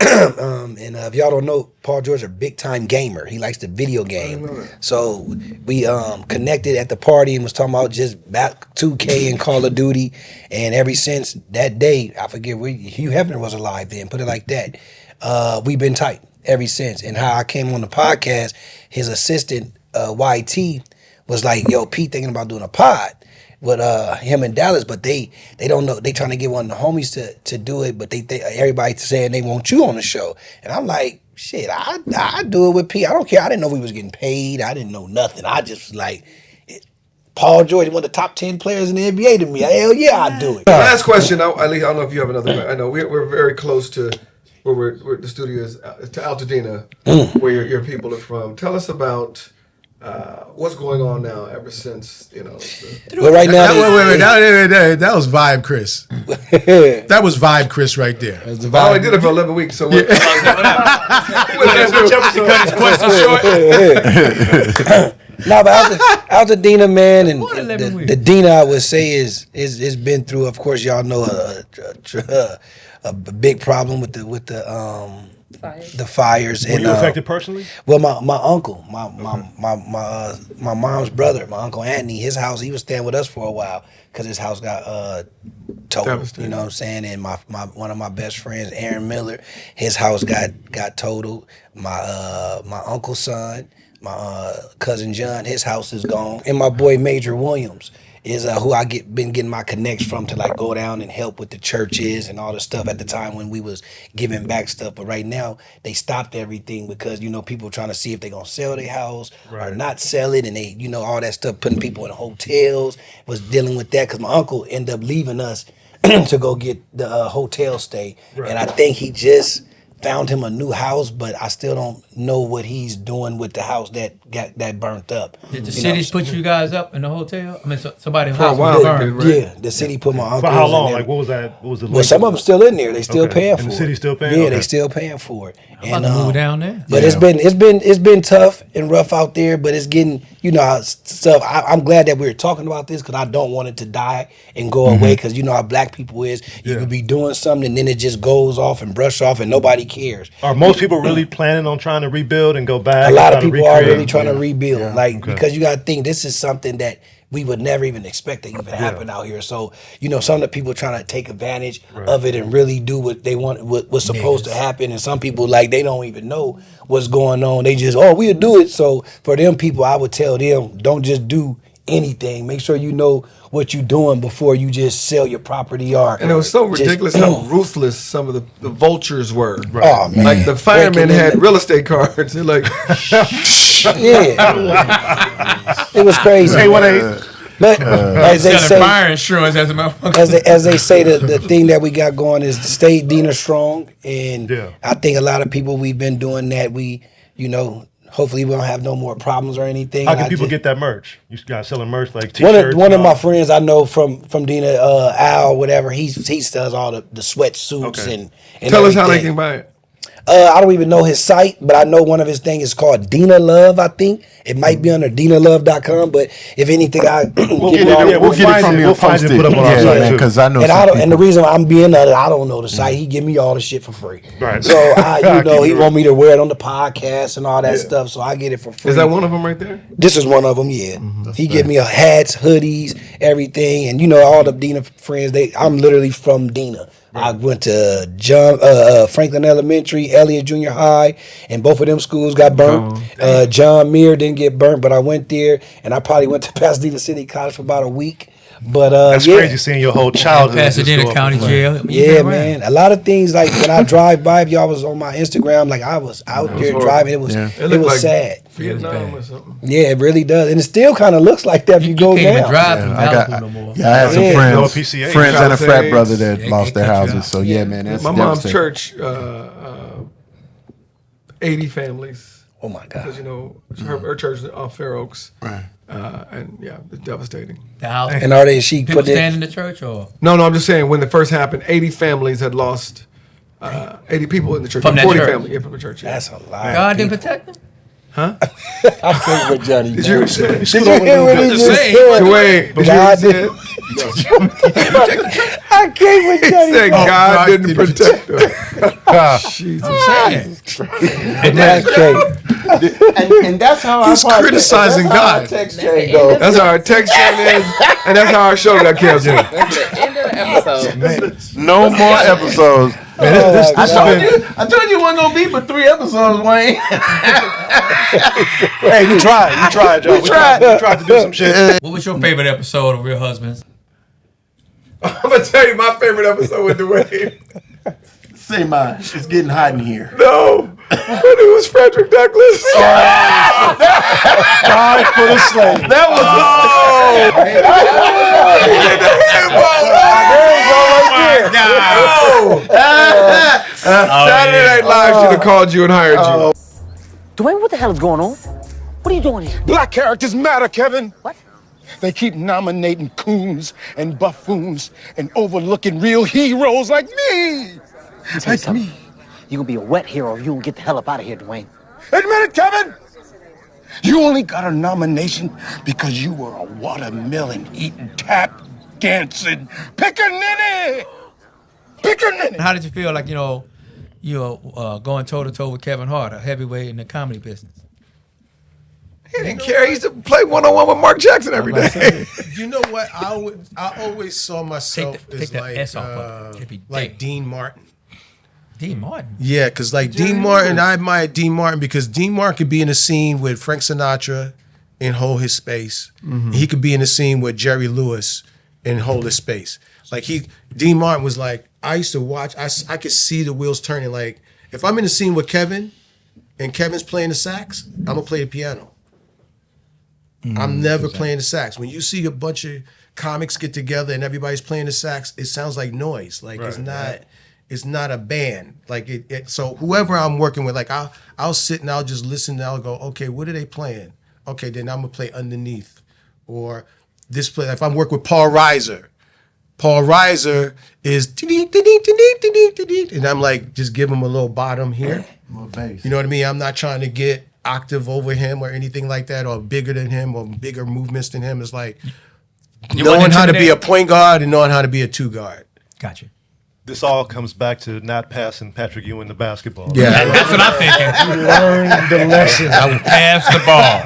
And if y'all don't know, Paul George is a big time gamer. He likes the video game. So we connected at the party and was talking about just back 2K and Call of Duty. And ever since that day, I forget, Hugh Hefner was alive then, put it like that. We've been tight ever since. And how I came on the podcast, his assistant, YT, was like, yo, Pete thinking about doing a pod with him in Dallas, but they don't know. They trying to get one of the homies to do it, but they everybody's saying they want you on the show. And I'm like, shit, I do it with Pete. I don't care. I didn't know we was getting paid. I didn't know nothing. I just was like, Paul George, one of the top 10 players in the NBA to me. Hell yeah, I do it. Last question. I don't know if you have another. I know we're very close to where the studio is, to Altadena, where your people are from. Tell us about what's going on now ever since, Well, right now, that was Vibe Chris. That was Vibe Chris right there. I only did it for 11 weeks, so what? No, but Altadena, man, and the Dina, I would say is been through. Of course, y'all know a big problem with the fires. Were you affected personally? Well, my uncle, my mom's brother, my uncle Anthony, his house, he was staying with us for a while because his house got totaled. You know what I'm saying? And my one of my best friends, Aaron Miller, his house got totaled. My uncle's son, my cousin John, his house is gone. And my boy Major Williams is who I been getting my connects from to like go down and help with the churches and all the stuff at the time when we was giving back stuff. But right now they stopped everything because people trying to see if they gonna sell their house or not sell it, and they all that stuff, putting people in hotels, was dealing with that because my uncle ended up leaving us to go get the hotel stay, and I think he just found him a new house, but I still don't know what he's doing with the house that burnt up. Did the cities put you guys up in the hotel? I mean, somebody's For a house while, was burned. Yeah, the city put my uncle. For how long? Like, what was that? What was the? Well, some of them still in there. They still paying for it. And the city's still paying. Yeah, they still paying for it. I'm about to move down there. But it's been tough and rough out there. But it's getting stuff. I'm glad that we're talking about this because I don't want it to die and go away. Because you know how black people is. You could be doing something and then it just goes off and brush off and nobody cares. Are most people really planning on trying to rebuild and go back? A lot of people are really trying to rebuild, because you got to think this is something that we would never even expect to even happen out here. So some of the people trying to take advantage of it and really do what they want, what's supposed to happen, and some people they don't even know what's going on. They just we'll do it. So for them people, I would tell them don't just do anything. Make sure you know what you're doing before you just sell your property And it was so ridiculous how ruthless some of the vultures were. Oh man! Like the firemen had real estate cards. They're like, it was crazy. But as they say, fire insurance as a motherfucker. As they say, the thing that we got going is to stay Dina strong, and I think a lot of people we've been doing that. Hopefully we don't have no more problems or anything. How can people get that merch? You guys selling merch like t-shirts? One of my friends I know from Dina, Al, whatever, he does all the sweatsuits and tell us how they can buy it. I don't even know his site, but I know one of his things is called Dina Love, I think. It might be under DinaLove.com, but if anything, we'll get it from you. We'll find it, put up on our site, because I know. And the reason I'm being I don't know the site. He give me all the shit for free. Right. So he want me to wear it on the podcast and all that stuff. So I get it for free. Is that one of them right there? This is one of them. Yeah. He give me hats, hoodies, everything, and all the Dina friends. I'm literally from Dina. I went to Franklin Elementary, Elliott Junior High, and both of them schools got burnt. John Muir didn't get burnt, but I went there, and I probably went to Pasadena City College for about a week. But that's crazy seeing your whole childhood. Pasadena County Jail. Yeah, man. A lot of things like when I drive by, if y'all was on my Instagram, like I was out there driving. It was like sad. Vietnam or something. Yeah, it really does, and it still kind of looks like that if you go can't even down. drive from Malibu no more. I had some friends and a frat brother that lost their houses. So man, that's my mom's church. 80 families. Oh my God! Because her church is off Fair Oaks. Right. And it's devastating. The house. And are they people stand in the church or? No, I'm just saying when it first happened, 80 families had lost 80 people in the church. From that 40 church. families from the church. Yeah. That's a lot. God didn't protect them? Huh? I think with Johnny. Did you hear what he just said? Wait, God did. I came with Johnny. He said God didn't protect them. Jesus. I'm saying. That's crazy. And that's how he's criticizing God. Text chain goes. That's how our text chain is, and that's how our show got canceled. That's the end of the episode. No more episodes. I told you it wasn't gonna be but 3 episodes, Wayne. Hey, we tried, Joe. We tried to do some shit. What was your favorite episode of Real Husbands? I'm gonna tell you my favorite episode with Duane. Say mine. It's getting hot in here. No, but it was Frederick Douglass. Die for the slave. That was Saturday Night Live should have called you and hired you. Duane, what the hell is going on? What are you doing here? Black characters matter, Kevin. What? They keep nominating coons and buffoons and overlooking real heroes like me. Like me. You're gonna be a wet hero if you don't get the hell up out of here, Duane. Admit it, Kevin. You only got a nomination because you were a watermelon eating, tap dancing pickaninny. How did you feel like, you're going toe-to-toe with Kevin Hart, a heavyweight in the comedy business? He didn't care. He used to play one-on-one with Mark Jackson every day. You know what? I always saw myself as like Dean Martin. Dean Martin? Yeah, because Dean Martin, I admire Dean Martin because Dean Martin could be in a scene with Frank Sinatra and hold his space. Mm-hmm. He could be in a scene with Jerry Lewis and hold his space. Dean Martin was like, I used to watch, I could see the wheels turning. Like, if I'm in a scene with Kevin and Kevin's playing the sax, I'm going to play the piano. I'm never playing the sax. When you see a bunch of comics get together and everybody's playing the sax, it sounds like noise. It's not, it's not a band. Like so whoever I'm working with, like I'll sit and I'll just listen and I'll go, okay, what are they playing? Okay, then I'm gonna play underneath. Or this play, if I'm working with Paul Reiser is and I'm like, just give him a little bottom here. More bass. You know what I mean? I'm not trying to get octave over him or anything like that, or bigger than him, or bigger movements than him. It's like knowing how to be a point guard and knowing how to be a two guard. Gotcha. This all comes back to not passing Patrick Ewing the basketball. Yeah, That's what I'm thinking. You learned the lesson. I will pass the ball.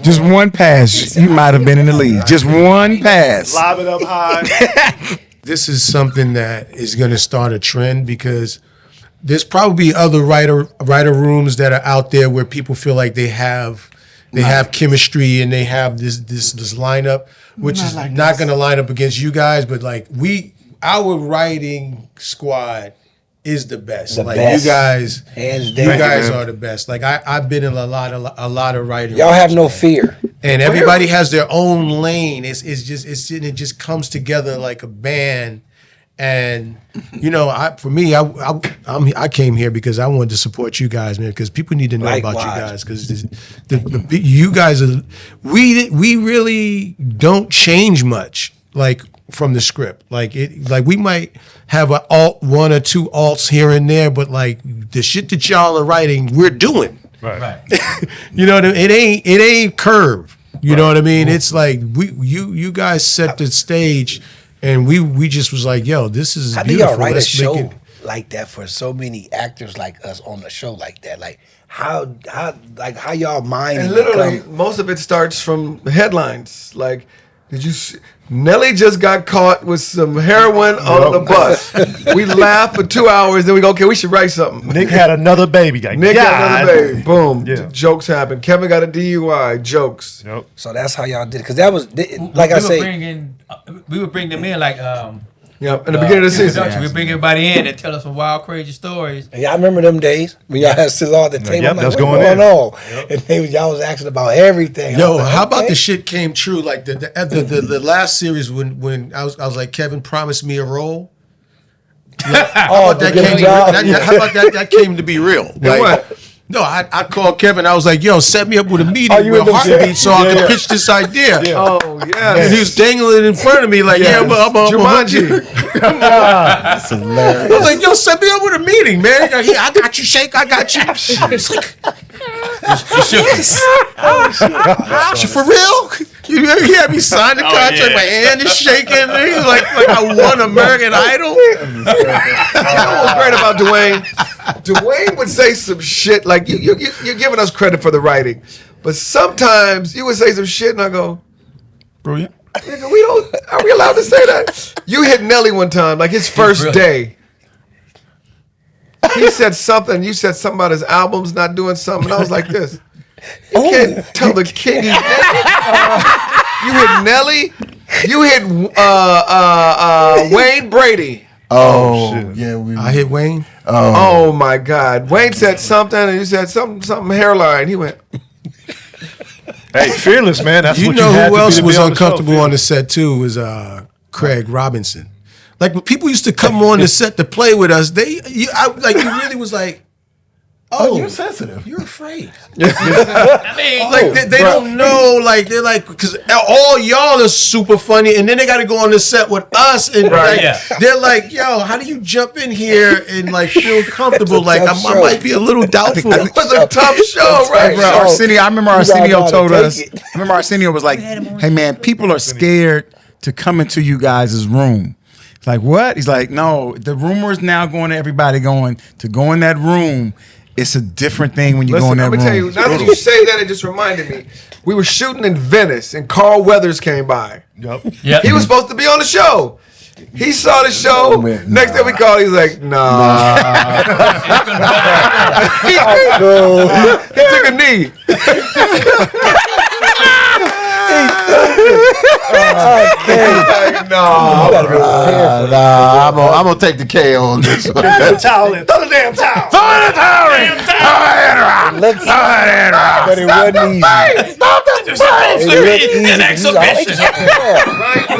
Just one pass, you might have been in the league. Just one pass. Lob it up high. This is something that is going to start a trend because there's probably other writer rooms that are out there where people feel like they have chemistry and they have this lineup, which is not going to line up against you guys, but like our writing squad is the best. Best. You guys, Hands down. you guys are the best. Like I've been in a lot of writing. Y'all have no fear. And everybody has their own lane. It just comes together like a band. And you know, I came here because I wanted to support you guys, man. Because people need to know about you guys. Because you guys are we really don't change much, like from the script. Like we might have one or two alts here and there, but like the shit that y'all are writing, we're doing. Right. You know what I mean? It ain't curve. You know what I mean? It's like you guys set the stage. And we just was like, yo, this is beautiful. How do y'all write a Let's make show it. like that for so many actors like us on the show like that? Like how y'all mind? And literally, most of it starts from the headlines. Like, did you see? Nelly just got caught with some heroin on the bus. We laugh for 2 hours, then we go, okay, we should write something. Nick had another baby. Like, Nick had another baby. Boom. Yeah. Jokes happen. Kevin got a DUI. Jokes. Yep. So that's how y'all did it. Because that was, like I say. We would bring them in like Yep, in the beginning of the season. We bring everybody in and tell us some wild, crazy stories. And y'all remember them days when y'all had to all the table? Yep, I'm like, that's what's going on? And y'all was asking about everything. Yo, like, how about the shit came true? Like the last series when I was like, Kevin promised me a role. Like, how about that came to be real? Like, what? No, I called Kevin. I was like, yo, set me up with a meeting with Heartbeat so I could pitch this idea. Oh, yeah. And he was dangling it in front of me like, I'm Jumanji. That's hilarious. I was like, yo, set me up with a meeting, man. I got you, Shake. I got you. It's like, you for real? You had me sign the contract. My hand is shaking. Like I won American Idol. What was great about Duane? Duane would say some shit like you're giving us credit for the writing, but sometimes you would say some shit and I go, Brilliant. Nigga, are we allowed to say that? You hit Nelly one time, like his first day. He said something. You said something about his albums not doing something. And I was like this. You can't tell the king he's you hit Nelly. You hit Wayne Brady. Oh, yeah. I hit Wayne. Oh my God. Wayne said something and you said something hairline. He went. Hey, fearless, man. That's You what know you had who to else be to was be on the show, uncomfortable on the set too was Craig Robinson. Like when people used to come on the set to play with us, you really was like, oh, you're sensitive. You're afraid. I mean, Like they don't know. Like they're like, because all y'all are super funny, and then they got to go on the set with us, and they're like, yo, how do you jump in here and like feel comfortable? Like I might be a little doubtful. It was a tough show, right? Arsenio, I remember Arsenio told us. I remember Arsenio was like, "Hey man, people are scared to come into you guys' room." It's like, what? He's like, no, the rumor is now going to everybody going to go in that room. It's a different thing when you go in that room. Let me tell you, now that you say that, it just reminded me. We were shooting in Venice, and Carl Weathers came by. Yep. He was supposed to be on the show. He saw the show. Next day we called, he's like, nah. He took a knee. I'm gonna take the K on this one. Throw the towel in. Throw the damn towel. Throw the towel in. But it wasn't easy. an exhibition.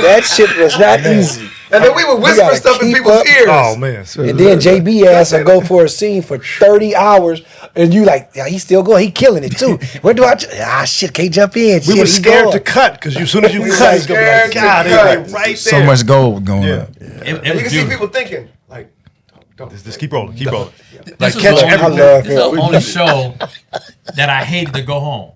That shit was not easy. And then we would whisper stuff in people's ears. Oh man! And then JB ass will go for a scene for 30 hours, and you like, yeah, he's still going, he killing it too. Where do I? Shit, can't jump in. We were scared to cut because as soon as you cut, it's gonna be like, God, it's right there. So much gold going on. And you can see people thinking like, don't just keep rolling, keep rolling. This Like catch everything. This is the only show that I hated to go home.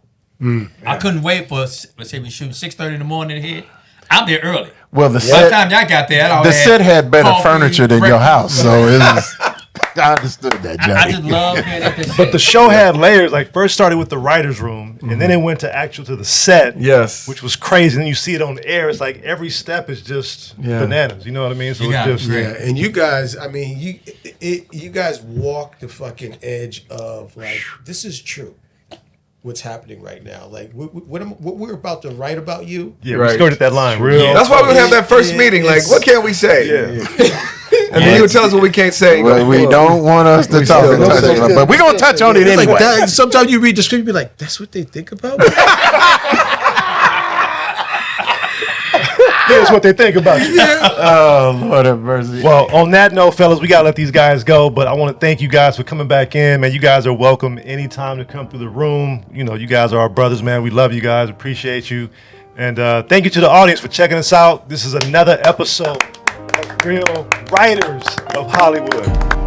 I couldn't wait for, let's say we shoot 6:30 in the morning to hit. I'm there early. Well, by the time y'all got there, the set had better coffee, furniture than your house, so it was. I understood that, Johnny. I just love it. But the show had layers. Like first started with the writers' room, and then it went to the set. Yes, which was crazy. And then you see it on air. It's like every step is just bananas. You know what I mean? So it's just And you guys, I mean, you guys walk the fucking edge of like this is true. What's happening right now? Like what we're about to write about you. Yeah, we skirted that line real. Yeah. That's why we would have that first meeting. Like, what can we say? Yeah. And then you would tell us what we can't say. Well, we don't want us to talk and touch it, but we're gonna touch on it It's anyway. like that, sometimes you read the script, you be like, "That's what they think about." Here's what they think about you. Oh, Lord have mercy. Well, on that note, fellas, we gotta let these guys go. But I want to thank you guys for coming back in, man. You guys are welcome anytime to come through the room. You know, you guys are our brothers, man. We love you guys, appreciate you, and thank you to the audience for checking us out. This is another episode of Real Writers of Hollywood.